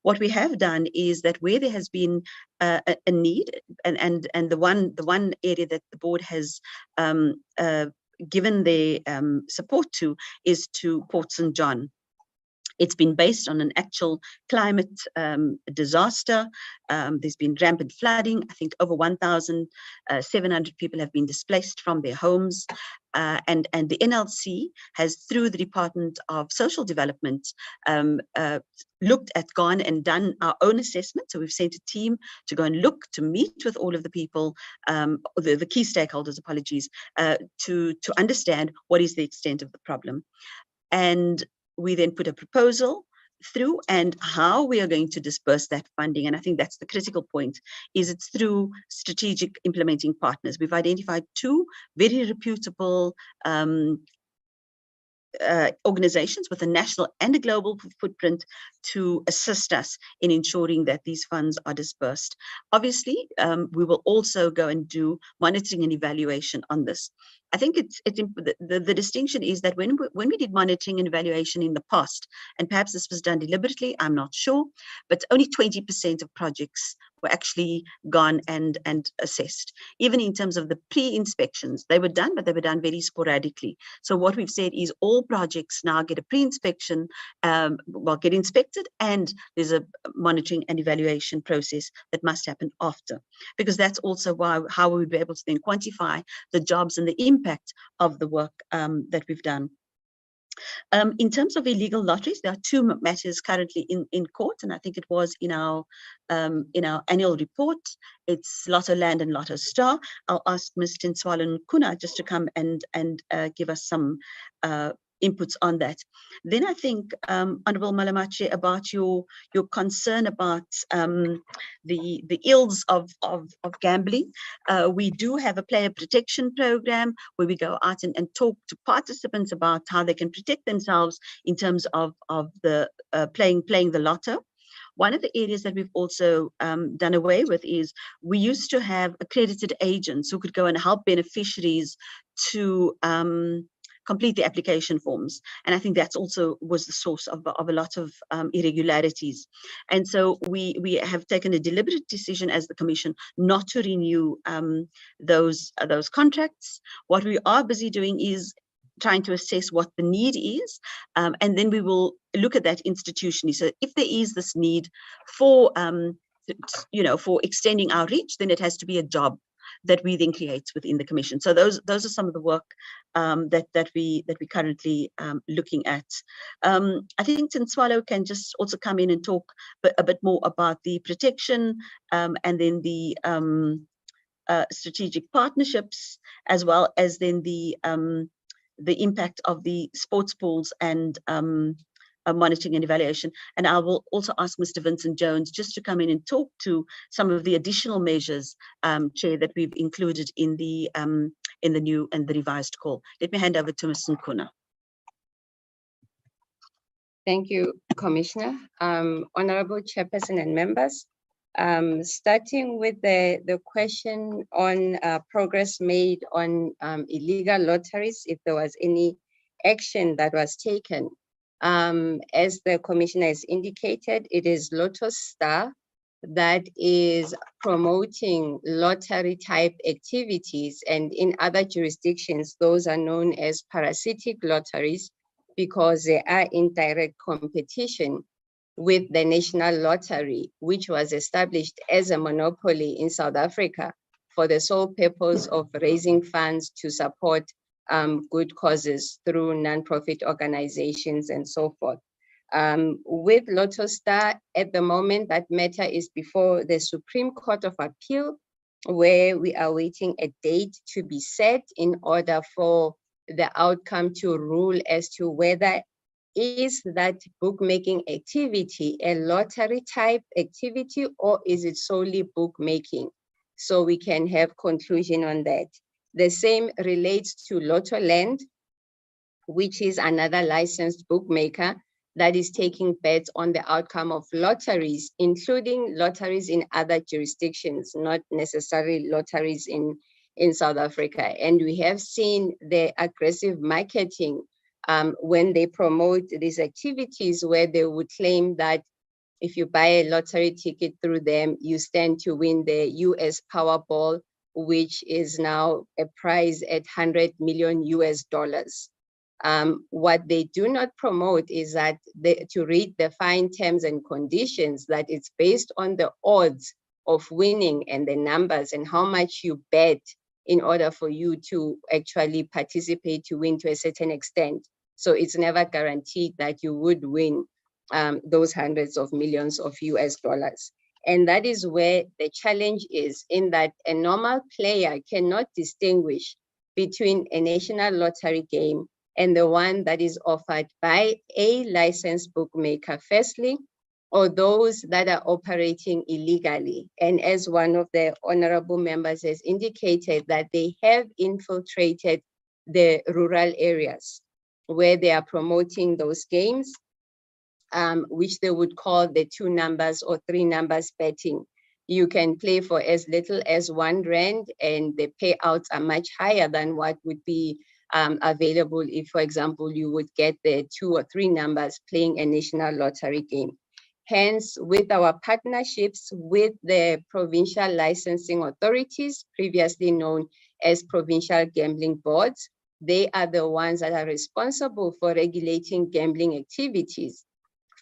What we have done is that where there has been a need, and the one area that the board has given their support to is to Port St. John. It's been based on an actual climate disaster. There's been rampant flooding. I think over 1,700 people have been displaced from their homes. And the NLC has, through the Department of Social Development, gone and done our own assessment. So we've sent a team to go and look, to meet with all of the people, the key stakeholders, to understand what is the extent of the problem. And we then put a proposal through and how we are going to disperse that funding. And I think that's the critical point, is it's through strategic implementing partners. We've identified two very reputable organizations with a national and a global footprint to assist us in ensuring that these funds are dispersed. Obviously, we will also go and do monitoring and evaluation on this. I think the distinction is that when we did monitoring and evaluation in the past, and perhaps this was done deliberately, I'm not sure, but only 20% of projects were actually gone and assessed. Even in terms of the pre-inspections, they were done, but they were done very sporadically. So what we've said is all projects now get a pre-inspection, get inspected, and there's a monitoring and evaluation process that must happen after, because that's also how we would be able to then quantify the jobs and the impact of the work that we've done. In terms of illegal lotteries, there are two matters currently in court, and I think it was in our annual report. It's Lotto Land and Lotto Star. I'll ask Ms. Tinswalo Nkuna just to come and give us some inputs on that. Then I think, Honourable Malamachi, about your concern about the ills of gambling. We do have a player protection program where we go out and talk to participants about how they can protect themselves in terms of the playing the lotto. One of the areas that we've also done away with is we used to have accredited agents who could go and help beneficiaries to complete the application forms. And I think that's also was the source of a lot of irregularities. And so we have taken a deliberate decision as the Commission not to renew those contracts. What we are busy doing is trying to assess what the need is, and then we will look at that institutionally. So if there is this need for for extending our reach, then it has to be a job that we then create within the Commission. So those are some of the work that we currently looking at. I think Tinswalo can just also come in and talk a bit more about the protection and then the strategic partnerships, as well as then the the impact of the sports pools and monitoring and evaluation. And I will also ask Mr. Vincent Jones just to come in and talk to some of the additional measures, Chair, that we've included in the new and the revised call. Let me hand over to Ms. Nkuna. Thank you, Commissioner. Honorable Chairperson and members, starting with the question on progress made on illegal lotteries, if there was any action that was taken. As the Commissioner has indicated, it is Lotto Star that is promoting lottery type activities, and in other jurisdictions, those are known as parasitic lotteries because they are in direct competition with the National Lottery, which was established as a monopoly in South Africa for the sole purpose of raising funds to support good causes through non-profit organizations and so forth. With Lotto Star, at the moment, that matter is before the Supreme Court of Appeal, where we are waiting a date to be set in order for the outcome to rule as to whether is that bookmaking activity a lottery type activity or is it solely bookmaking? So we can have conclusion on that. The same relates to Lotto Land, which is another licensed bookmaker that is taking bets on the outcome of lotteries, including lotteries in other jurisdictions, not necessarily lotteries in South Africa. And we have seen the aggressive marketing when they promote these activities where they would claim that if you buy a lottery ticket through them, you stand to win the US Powerball, which is now a prize at $100 million US. What they do not promote is that to read the fine terms and conditions, that it's based on the odds of winning and the numbers and how much you bet in order for you to actually participate to win to a certain extent. So it's never guaranteed that you would win those hundreds of millions of US dollars. And that is where the challenge is, in that a normal player cannot distinguish between a national lottery game and the one that is offered by a licensed bookmaker, firstly, or those that are operating illegally. And as one of the honorable members has indicated, that they have infiltrated the rural areas where they are promoting those games, which they would call the 2 numbers or 3 numbers betting. You can play for as little as R1, and the payouts are much higher than what would be available if, for example, you would get the 2 or 3 numbers playing a national lottery game. Hence, with our partnerships with the provincial licensing authorities, previously known as provincial gambling boards, they are the ones that are responsible for regulating gambling activities.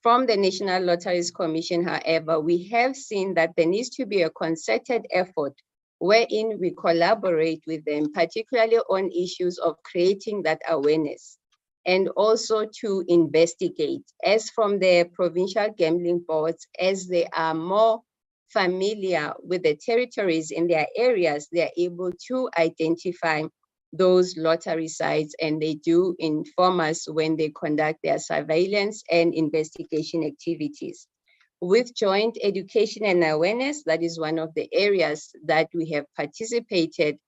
From the National Lotteries Commission, however, we have seen that there needs to be a concerted effort wherein we collaborate with them, particularly on issues of creating that awareness, and also to investigate. As from the provincial gambling boards, as they are more familiar with the territories in their areas, they are able to identify those lottery sites, and they do inform us when they conduct their surveillance and investigation activities. With joint education and awareness, that is one of the areas that we have participated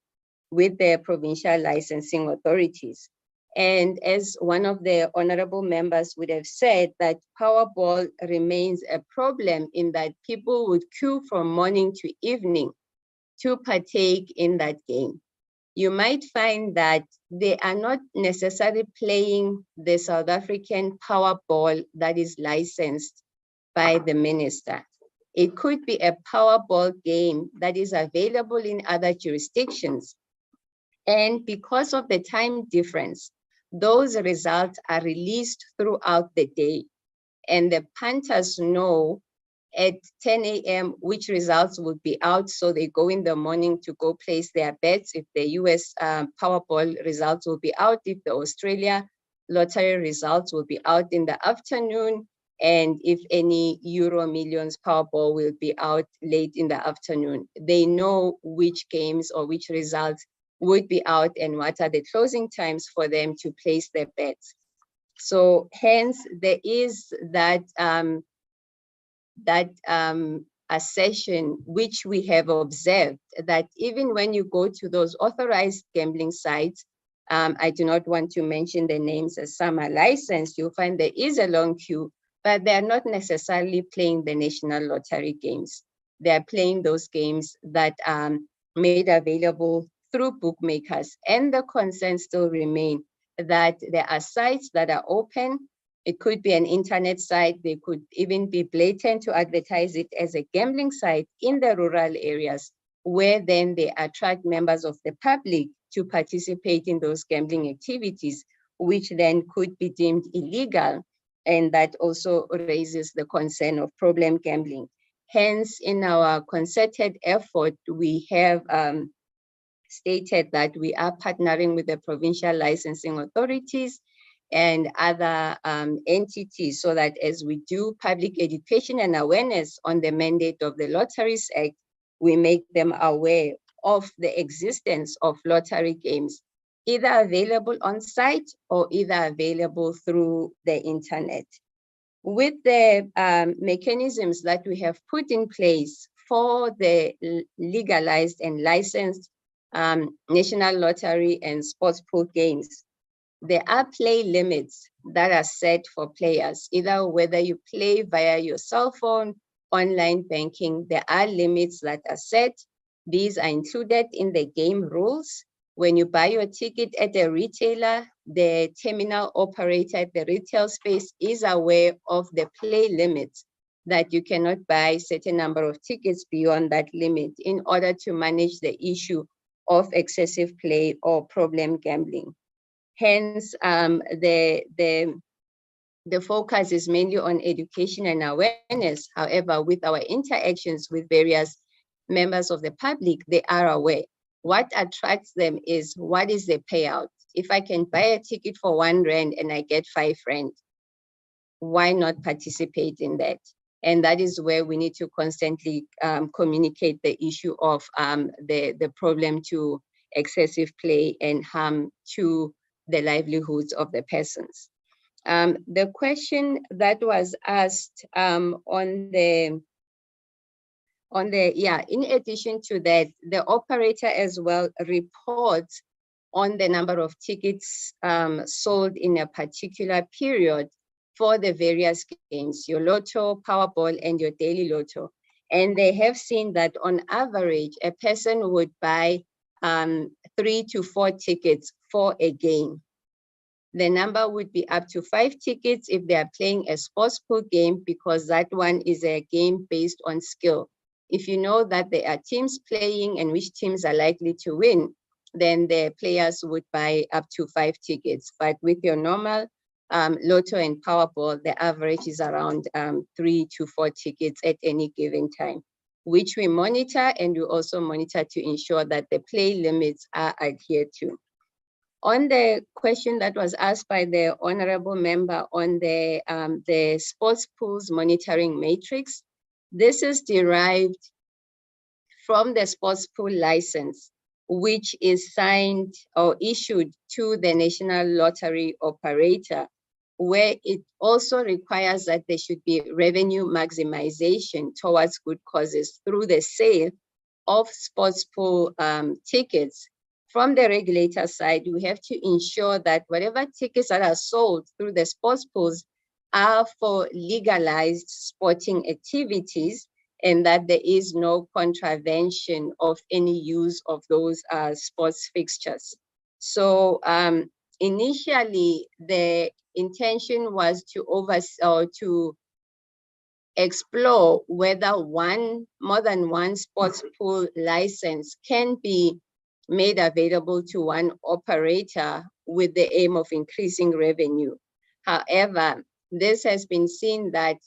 with the provincial licensing authorities. And as one of the honorable members would have said, that Powerball remains a problem in that people would queue from morning to evening to partake in that game. You might find that they are not necessarily playing the South African Powerball that is licensed by the minister. It could be a Powerball game that is available in other jurisdictions. And because of the time difference, those results are released throughout the day. And the punters know at 10 a.m. which results will be out. So they go in the morning to go place their bets. If the US Powerball results will be out, if the Australia lottery results will be out in the afternoon, and if any Euro Millions Powerball will be out late in the afternoon. They know which games or which results would be out and what are the closing times for them to place their bets. So hence there is that assertion which we have observed that even when you go to those authorized gambling sites, I do not want to mention the names as some are licensed, you'll find there is a long queue, but they're not necessarily playing the national lottery games. They're playing those games that are made available through bookmakers, and the concerns still remain that there are sites that are open. It could be an internet site. They could even be blatant to advertise it as a gambling site in the rural areas, where then they attract members of the public to participate in those gambling activities, which then could be deemed illegal. And that also raises the concern of problem gambling. Hence, in our concerted effort, we have stated that we are partnering with the provincial licensing authorities and other entities, so that as we do public education and awareness on the mandate of the Lotteries Act, we make them aware of the existence of lottery games, either available on site or either available through the internet. With the mechanisms that we have put in place for the legalized and licensed national lottery and sports pool games, there are play limits that are set for players, either whether you play via your cell phone, online banking, there are limits that are set. These are included in the game rules. When you buy your ticket at a retailer, the terminal operator at the retail space is aware of the play limits, that you cannot buy a certain number of tickets beyond that limit in order to manage the issue of excessive play or problem gambling. Hence, the focus is mainly on education and awareness. However, with our interactions with various members of the public, they are aware. What attracts them is, what is the payout? If I can buy a ticket for R1 and I get R5, why not participate in that? And that is where we need to constantly communicate the issue of the problem to excessive play and harm to the livelihoods of the persons. The question that was asked in addition to that, the operator as well reports on the number of tickets sold in a particular period for the various games, your Lotto, Powerball, and your Daily Lotto. And they have seen that on average, a person would buy 3 to 4 tickets for a game. The number would be up to 5 tickets if they are playing a sports pool game, because that one is a game based on skill. If you know that there are teams playing and which teams are likely to win, then the players would buy up to 5 tickets. But with your normal Lotto and Powerball, the average is around 3 to 4 tickets at any given time, which we monitor, and we also monitor to ensure that the play limits are adhered to. On the question that was asked by the honorable member on the sports pools monitoring matrix, this is derived from the sports pool license, which is signed or issued to the national lottery operator, where it also requires that there should be revenue maximization towards good causes through the sale of sports pool tickets. From the regulator side, we have to ensure that whatever tickets that are sold through the sports pools are for legalized sporting activities, and that there is no contravention of any use of those sports fixtures. So initially, the intention was to explore whether more than one sports pool license can be made available to one operator with the aim of increasing revenue. However, this has been seen that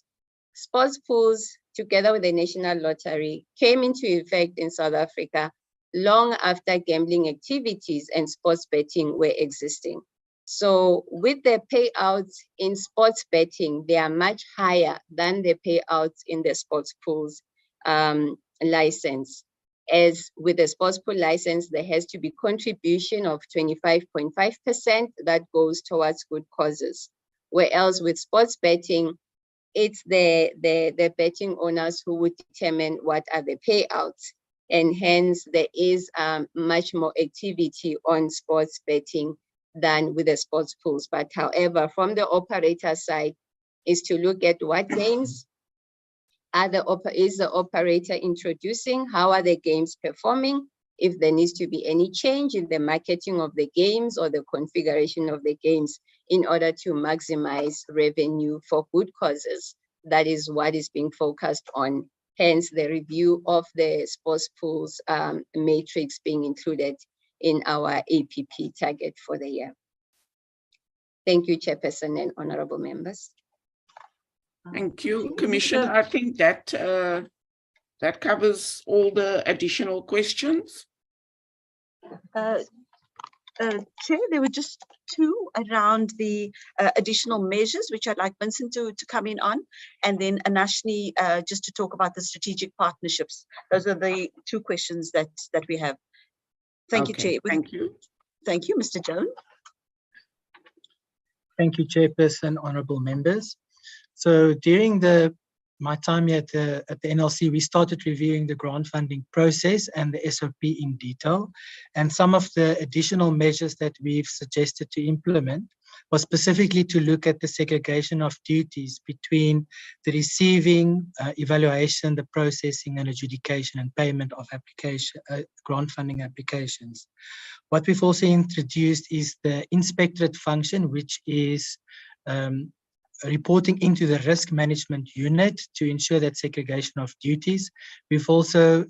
sports pools, together with the National Lottery, came into effect in South Africa long after gambling activities and sports betting were existing. So with the payouts in sports betting, they are much higher than the payouts in the sports pools license. As with a sports pool license, there has to be contribution of 25.5% that goes towards good causes. Whereas with sports betting, it's the betting owners who would determine what are the payouts. And hence there is much more activity on sports betting than with the sports pools. But however, from the operator side, is to look at what games is the operator introducing, how are the games performing, if there needs to be any change in the marketing of the games or the configuration of the games in order to maximize revenue for good causes. That is what is being focused on. Hence the review of the sports pools matrix being included in our APP target for the year. Thank you, Chairperson and honorable members. Thank you, Commissioner. I think that that covers all the additional questions. Chair, there were just two around the additional measures, which I'd like Vincent to come in on, and then Anashni just to talk about the strategic partnerships. Those are the two questions that we have. Thank you, Chair. Thank you. Thank you, Mr. Jones. Thank you, Chairperson, honorable members. So during my time here at the NLC, we started reviewing the grant funding process and the SOP in detail. And some of the additional measures that we've suggested to implement was specifically to look at the segregation of duties between the receiving, evaluation, the processing and adjudication and payment of grant funding applications. What we've also introduced is the inspectorate function, which is reporting into the risk management unit to ensure that segregation of duties. We've also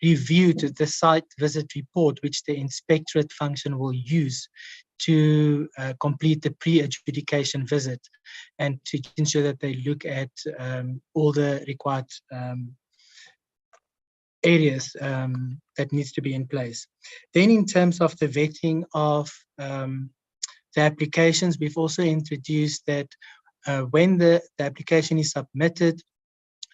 reviewed the site visit report, which the inspectorate function will use to complete the pre-adjudication visit and to ensure that they look at all the required areas that needs to be in place. Then in terms of the vetting of the applications, we've also introduced that when the application is submitted,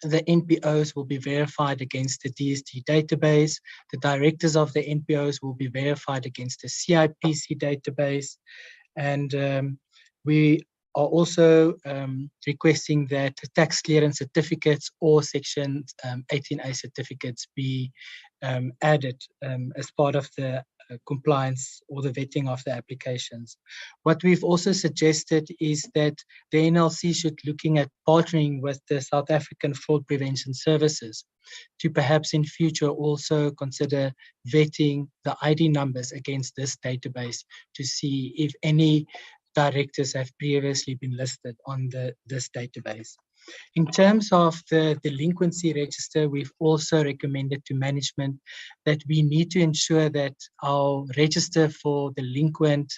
the NPOs will be verified against the DST database. The directors of the NPOs will be verified against the CIPC database. And we are also requesting that tax clearance certificates or Section 18A certificates be added as part of the compliance or the vetting of the applications. What we've also suggested is that the NLC should looking at partnering with the South African Fraud Prevention Services to perhaps in future also consider vetting the ID numbers against this database to see if any directors have previously been listed on this database. In terms of the delinquency register, we've also recommended to management that we need to ensure that our register for delinquent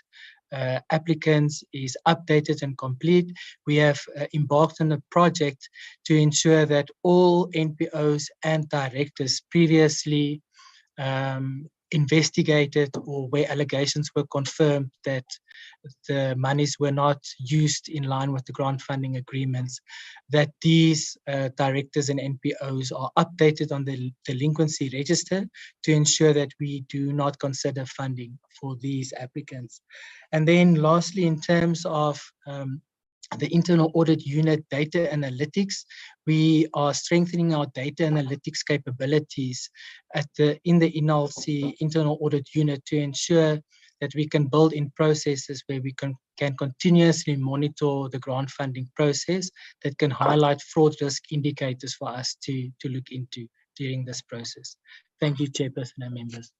applicants is updated and complete. We have embarked on a project to ensure that all NPOs and directors previously investigated or where allegations were confirmed that the monies were not used in line with the grant funding agreements, that these directors and NPOs are updated on the delinquency register to ensure that we do not consider funding for these applicants. And then lastly, in terms of the internal audit unit data analytics, we are strengthening our data analytics capabilities in the NLC internal audit unit to ensure that we can build in processes where we can continuously monitor the grant funding process that can highlight fraud risk indicators for us to look into during this process. Thank you, Chairperson and members.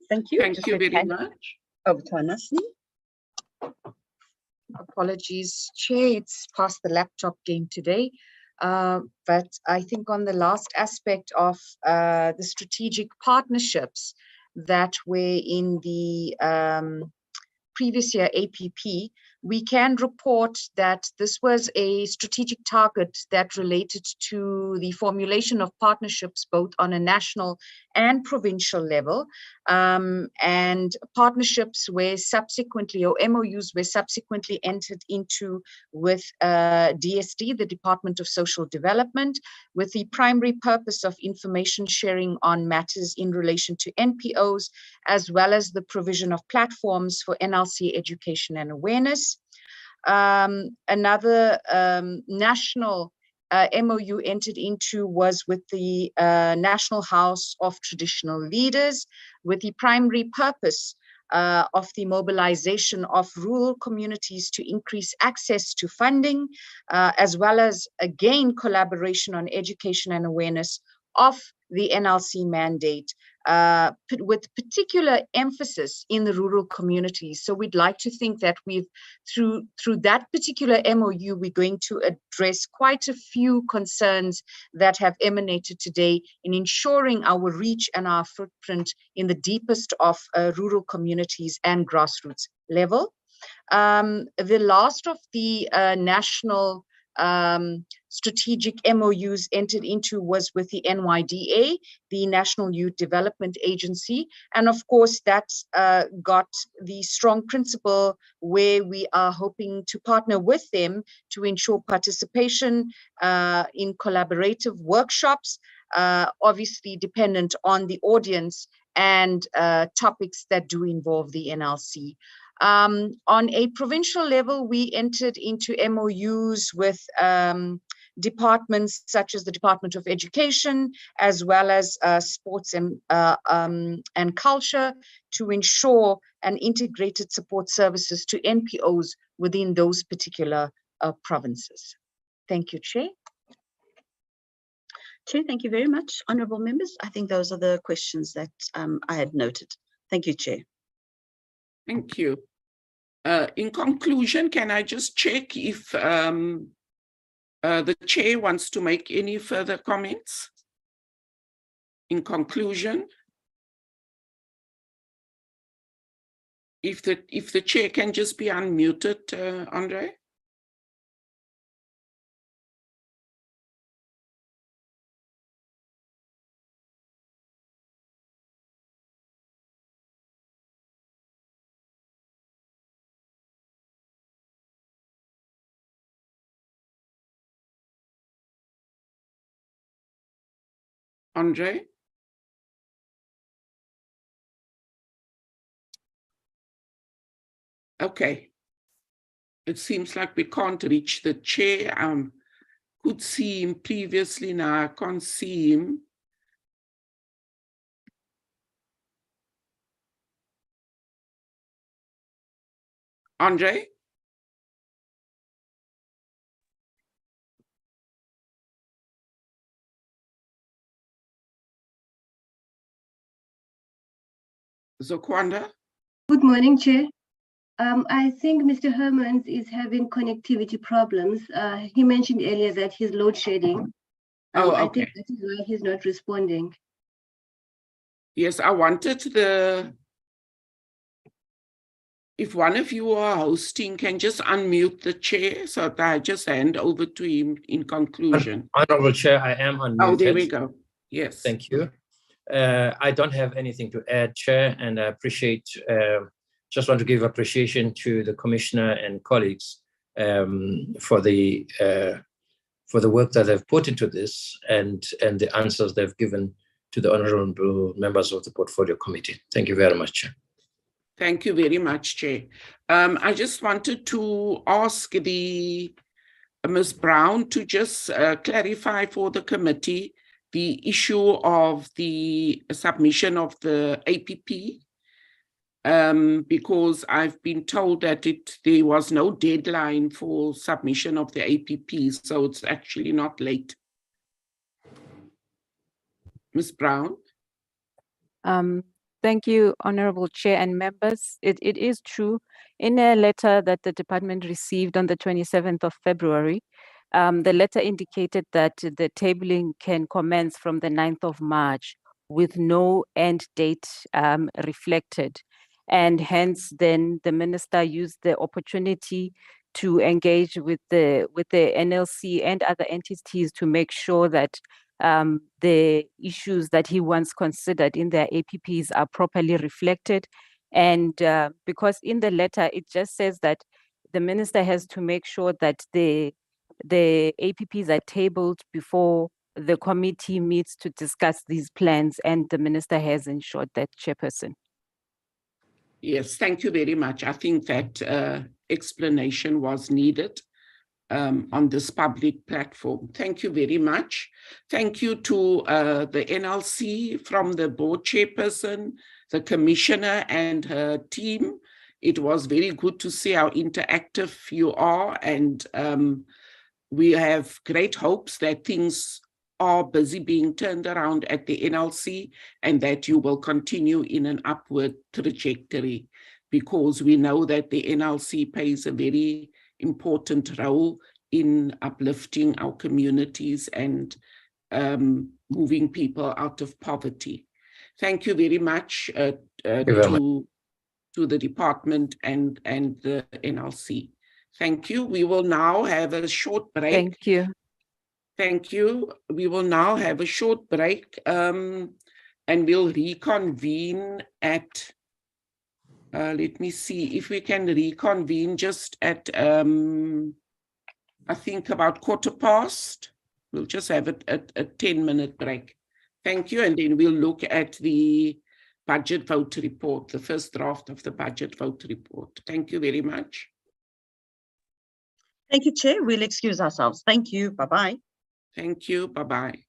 Thank you. Thank you very much. Over to Anashni. Apologies, Chair, it's past the laptop game today. But I think on the last aspect of the strategic partnerships that were in the previous year APP, we can report that this was a strategic target that related to the formulation of partnerships both on a national and provincial level, and partnerships were subsequently, or MOUs were subsequently entered into with DSD, the Department of Social Development, with the primary purpose of information sharing on matters in relation to NPOs, as well as the provision of platforms for NLC education and awareness. Another national MOU entered into was with the National House of Traditional Leaders, with the primary purpose of the mobilization of rural communities to increase access to funding, as well as, again, collaboration on education and awareness of the NLC mandate, with particular emphasis in the rural communities. So we'd like to think that we've, through that particular MOU, we're going to address quite a few concerns that have emanated today in ensuring our reach and our footprint in the deepest of rural communities and grassroots level. The last of the national strategic MOUs entered into was with the NYDA, the National Youth Development Agency. And of course, that's got the strong principle where we are hoping to partner with them to ensure participation in collaborative workshops, obviously dependent on the audience and topics that do involve the NLC. On a provincial level, we entered into MOUs with departments such as the Department of Education, as well as sports and culture, to ensure an integrated support services to NPOs within those particular provinces. Thank you, Chair. Chair, thank you very much. Honourable members, I think those are the questions that I had noted. Thank you, Chair. Thank you. In conclusion, can I just check if the Chair wants to make any further comments? In conclusion, if the Chair can just be unmuted, Andre. Andre? Okay. It seems like we can't reach the Chair. Could see him previously, now I can't see him. Andre? Zokwanda? Good morning, Chair. I think Mr. Hermans is having connectivity problems. He mentioned earlier that he's load shedding. Oh, okay. I think that is why he's not responding. Yes, I wanted if one of you are hosting, can just unmute the Chair so that I just hand over to him in conclusion. Honourable Chair, I am unmuted. Oh, there we go. Yes. Thank you. I don't have anything to add, Chair, and I appreciate, just want to give appreciation to the Commissioner and colleagues for the work that they've put into this and the answers they've given to the honourable members of the Portfolio Committee. Thank you very much, Chair. Thank you very much, Chair. I just wanted to ask Ms. Brown to just clarify for the committee the issue of the submission of the APP, because I've been told that there was no deadline for submission of the APP, so it's actually not late. Ms. Brown? Thank you, Honorable Chair and members. It is true, in a letter that the department received on the 27th of February, the letter indicated that the tabling can commence from the 9th of March with no end date reflected. and hence then the minister used the opportunity to engage with the NLC and other entities to make sure that the issues that he wants considered in their APPs are properly reflected. And because in the letter, it just says that the minister has to make sure that the APPs are tabled before the committee meets to discuss these plans, and the minister has ensured that, Chairperson. Yes, thank you very much. I think that explanation was needed on this public platform. Thank you very much. Thank you to the NLC, from the board chairperson, the commissioner and her team. It was very good to see how interactive you are, and we have great hopes that things are busy being turned around at the NLC, and that you will continue in an upward trajectory, because we know that the NLC plays a very important role in uplifting our communities and moving people out of poverty. Thank you very much to the department and the NLC. Thank you. We will now have a short break. Thank you. Thank you. We will now have a short break and we'll reconvene at, let me see if we can reconvene just at, I think about 15:15. We'll just have a 10-minute break. Thank you. And then we'll look at the budget vote report, the first draft of the budget vote report. Thank you very much. Thank you, Chair. We'll excuse ourselves. Thank you. Bye-bye. Thank you. Bye-bye.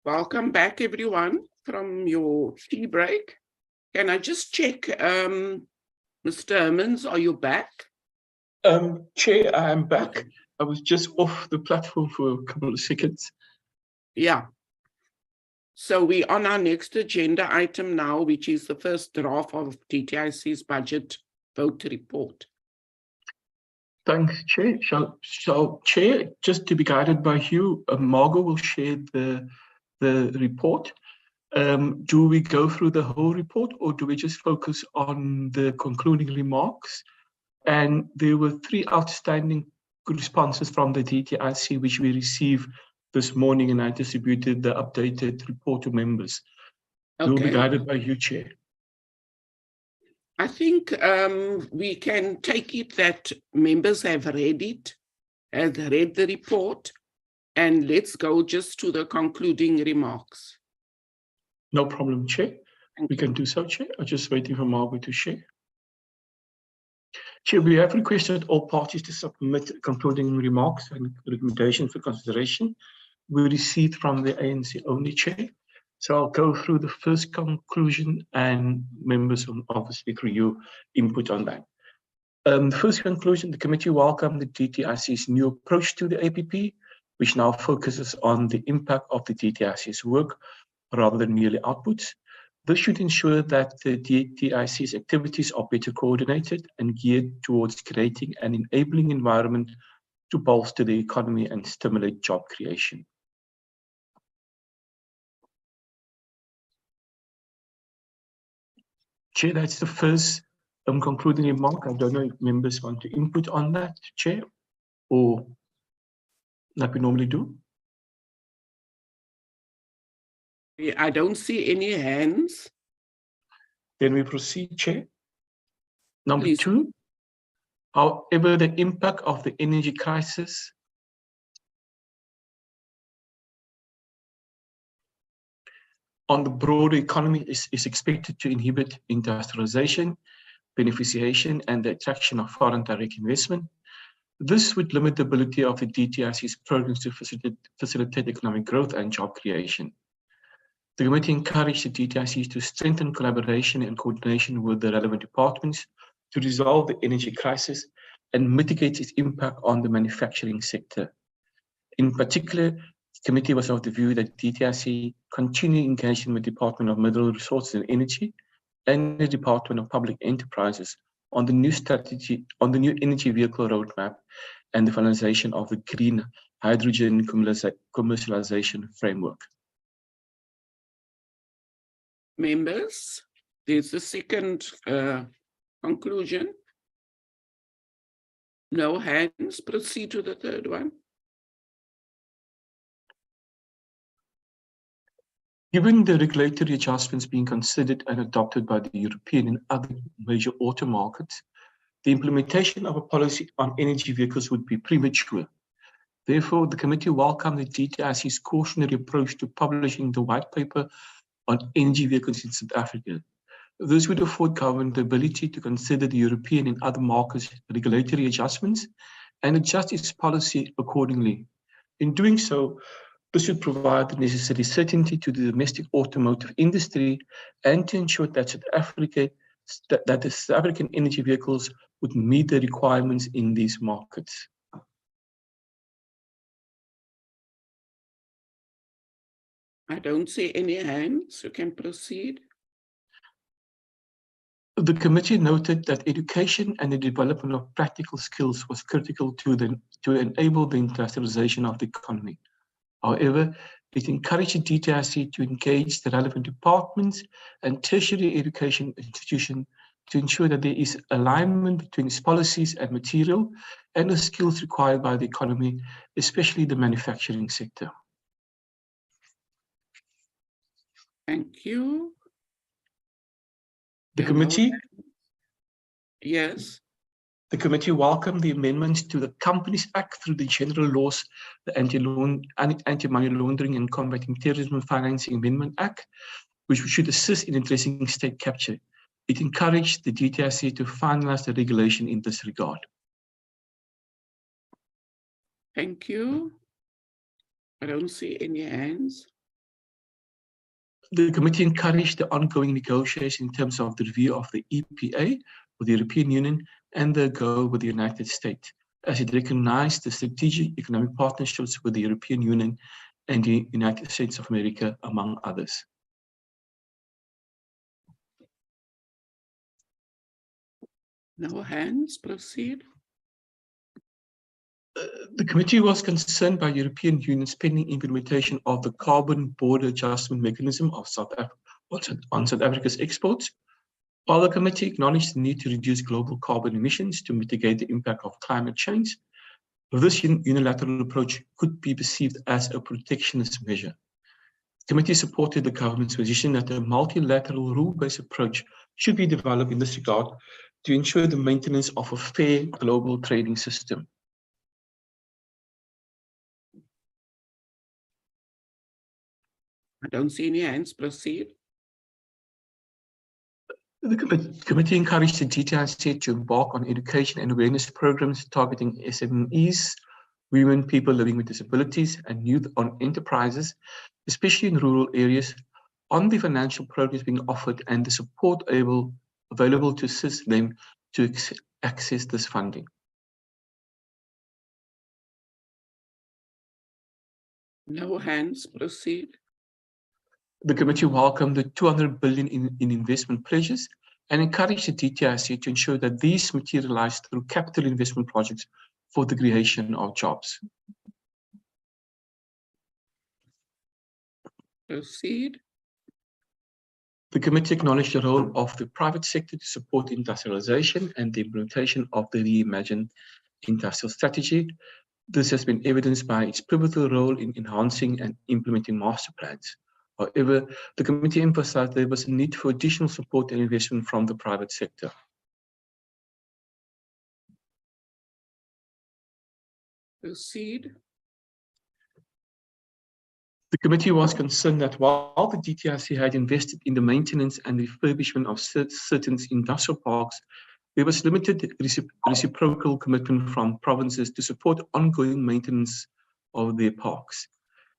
Welcome back, everyone, from your tea break. Can I just check, Mr. Hermans, are you back? Chair, I am back. I was just off the platform for a couple of seconds. Yeah. So we're on our next agenda item now, which is the first draft of DTIC's budget vote report. Thanks, Chair. So, Chair, just to be guided by you, Margot will share the report. Do we go through the whole report, or do we just focus on the concluding remarks? And there were 3 outstanding responses from the DTIC, which we received this morning, and I distributed the updated report to members. Okay. We'll be guided by you, Chair. I think we can take it that members have read it, have read the report, and let's go just to the concluding remarks. No problem, Chair. We can do so, Chair. I'm just waiting for Margaret to share. Chair, we have requested all parties to submit concluding remarks and recommendations for consideration. We received from the ANC only, Chair. So I'll go through the first conclusion, and members will obviously through you input on that. First conclusion, the committee welcomed the DTIC's new approach to the APP, which now focuses on the impact of the DTIC's work rather than merely outputs. This should ensure that the DTIC's activities are better coordinated and geared towards creating an enabling environment to bolster the economy and stimulate job creation. Chair, that's the first concluding remark. I don't know if members want to input on that, Chair, or like we normally do. I don't see any hands. Then we proceed, Chair. Number 2, however, the impact of the energy crisis on the broader economy is expected to inhibit industrialization, beneficiation, and the attraction of foreign direct investment. This would limit the ability of the DTIC's programs to facilitate economic growth and job creation. The committee encouraged the DTICs to strengthen collaboration and coordination with the relevant departments to resolve the energy crisis and mitigate its impact on the manufacturing sector. In particular, the committee was of the view that DTIC continue engaging with the Department of Mineral Resources and Energy and the Department of Public Enterprises on the new strategy, on the new energy vehicle roadmap and the finalization of the green hydrogen commercialization framework. Members, there's the second conclusion. No hands. Proceed to the third one. Given the regulatory adjustments being considered and adopted by the European and other major auto markets, the implementation of a policy on energy vehicles would be premature. Therefore, the committee welcomed the DTIC's cautionary approach to publishing the white paper on energy vehicles in South Africa. This would afford government the ability to consider the European and other markets' regulatory adjustments and adjust its policy accordingly. In doing so, this would provide the necessary certainty to the domestic automotive industry and to ensure that the South African energy vehicles would meet the requirements in these markets. I don't see any hands. You can proceed. The committee noted that education and the development of practical skills was critical to enable the industrialization of the economy. However, it encouraged the DTIC to engage the relevant departments and tertiary education institutions to ensure that there is alignment between its policies and material and the skills required by the economy, especially the manufacturing sector. Thank you. The committee? Yes. The committee welcomed the amendments to the Companies Act through the general laws, the Anti-Money Laundering and Combating Terrorism Financing Amendment Act, which should assist in addressing state capture. It encouraged the DTIC to finalize the regulation in this regard. Thank you. I don't see any hands. The committee encouraged the ongoing negotiation in terms of the review of the EPA with the European Union and the GO with the United States, as it recognized the strategic economic partnerships with the European Union and the United States of America, among others. No hands, proceed. The committee was concerned by European Union's pending implementation of the carbon border adjustment mechanism of South Africa's exports. While the committee acknowledged the need to reduce global carbon emissions to mitigate the impact of climate change, this unilateral approach could be perceived as a protectionist measure. The committee supported the government's position that a multilateral rule-based approach should be developed in this regard to ensure the maintenance of a fair global trading system. I don't see any hands, proceed. The committee encouraged the DTIC to embark on education and awareness programs targeting SMEs, women, people living with disabilities, and youth on enterprises, especially in rural areas, on the financial programs being offered and the support available to assist them to access this funding. No hands, proceed. The committee welcomed the 200 billion in investment pledges and encouraged the DTIC to ensure that these materialize through capital investment projects for the creation of jobs. Proceed. The committee acknowledged the role of the private sector to support industrialization and the implementation of the reimagined industrial strategy. This has been evidenced by its pivotal role in enhancing and implementing master plans. However, the committee emphasized there was a need for additional support and investment from the private sector. Proceed. The committee was concerned that while the DTIC had invested in the maintenance and refurbishment of certain industrial parks, there was limited reciprocal commitment from provinces to support ongoing maintenance of their parks.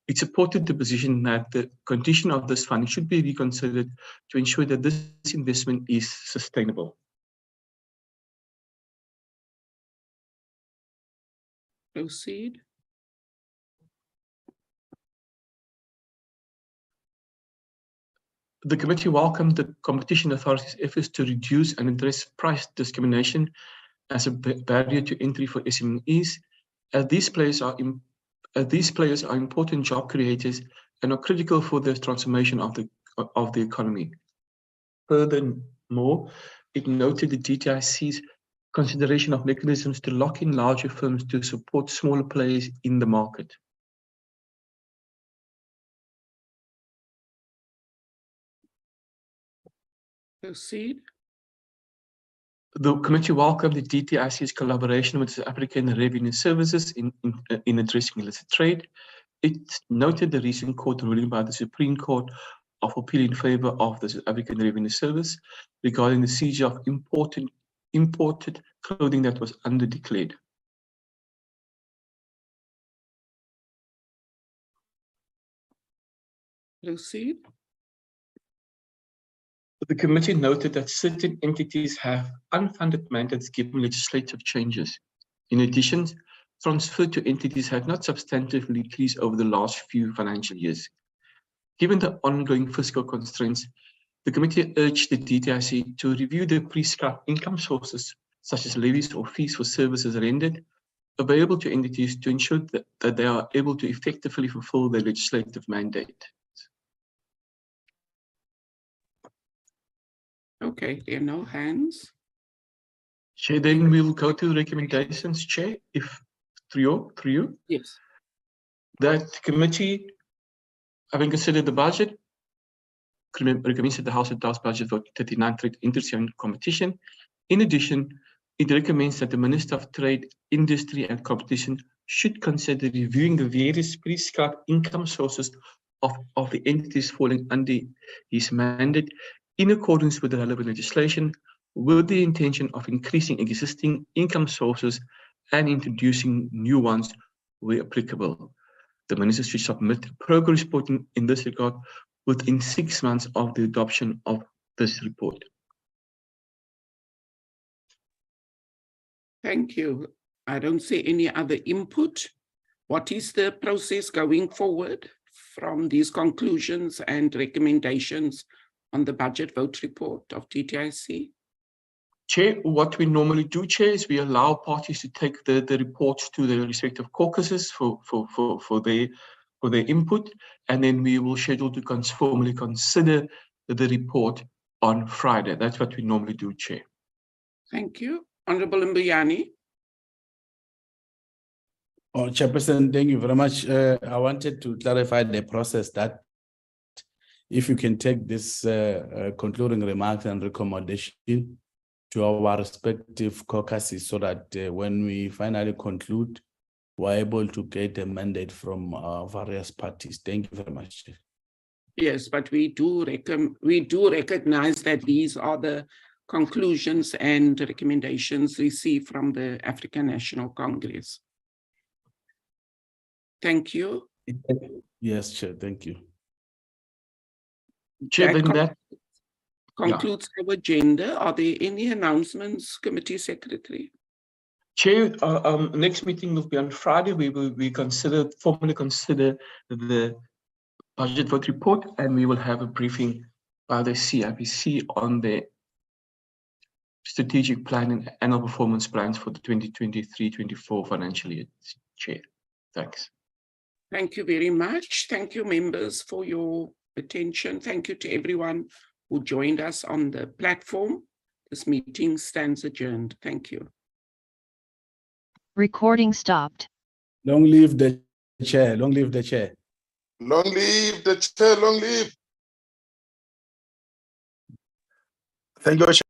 It supported the position that the condition of this funding should be reconsidered to ensure that this investment is sustainable. Proceed. The committee welcomed the Competition Authority's efforts to reduce and address price discrimination as a barrier to entry for SMEs, as these players are important job creators and are critical for the transformation of the economy. Furthermore, it noted the DTIC's consideration of mechanisms to lock in larger firms to support smaller players in the market. Proceed. The committee welcomed the DTIC's collaboration with the African Revenue Services in addressing illicit trade. It noted the recent court ruling by the Supreme Court of Appeal in favor of the South African Revenue Service regarding the seizure of imported clothing that was underdeclared. Proceed. The committee noted that certain entities have unfunded mandates given legislative changes. In addition, transfer to entities have not substantively increased over the last few financial years. Given the ongoing fiscal constraints, the committee urged the DTIC to review the prescribed income sources, such as levies or fees for services rendered, available to entities to ensure that they are able to effectively fulfill their legislative mandate. Okay, there are no hands. Chair, then we'll go to recommendations, Chair, if through you. Yes. That committee, having considered the budget, recommends that the House adopts budget for 39 trade industry and competition. In addition, it recommends that the Minister of Trade, Industry and Competition should consider reviewing the various prescribed income sources of the entities falling under his mandate in accordance with the relevant legislation, with the intention of increasing existing income sources and introducing new ones where applicable. The Minister should submit a progress report in this regard within 6 months of the adoption of this report. Thank you. I don't see any other input. What is the process going forward from these conclusions and recommendations on the budget vote report of DTIC? Chair, what we normally do, Chair, is we allow parties to take the reports to their respective caucuses for their input, and then we will schedule to formally consider the report on Friday. That's what we normally do, Chair. Thank you. Honorable Mbuyani. Oh, Chairperson, thank you very much. I wanted to clarify the process that if you can take this concluding remarks and recommendation to our respective caucuses so that when we finally conclude, we're able to get a mandate from various parties. Thank you very much. Yes, but we do recognize that these are the conclusions and recommendations received from the African National Congress. Thank you. Yes, Chair, thank you. Chair, that concludes our agenda. Are there any announcements, Committee Secretary? Chair, next meeting will be on Friday. We will formally consider the budget vote report, and we will have a briefing by the CIPC on the strategic plan and annual performance plans for the 2023-24 financial year. Chair, thanks. Thank you very much. Thank you, members, for your attention. Thank you to everyone who joined us on the platform. This meeting stands adjourned. Thank you. Recording stopped. Long live the chair. Long live the chair. Long live the chair. Long live. Thank you.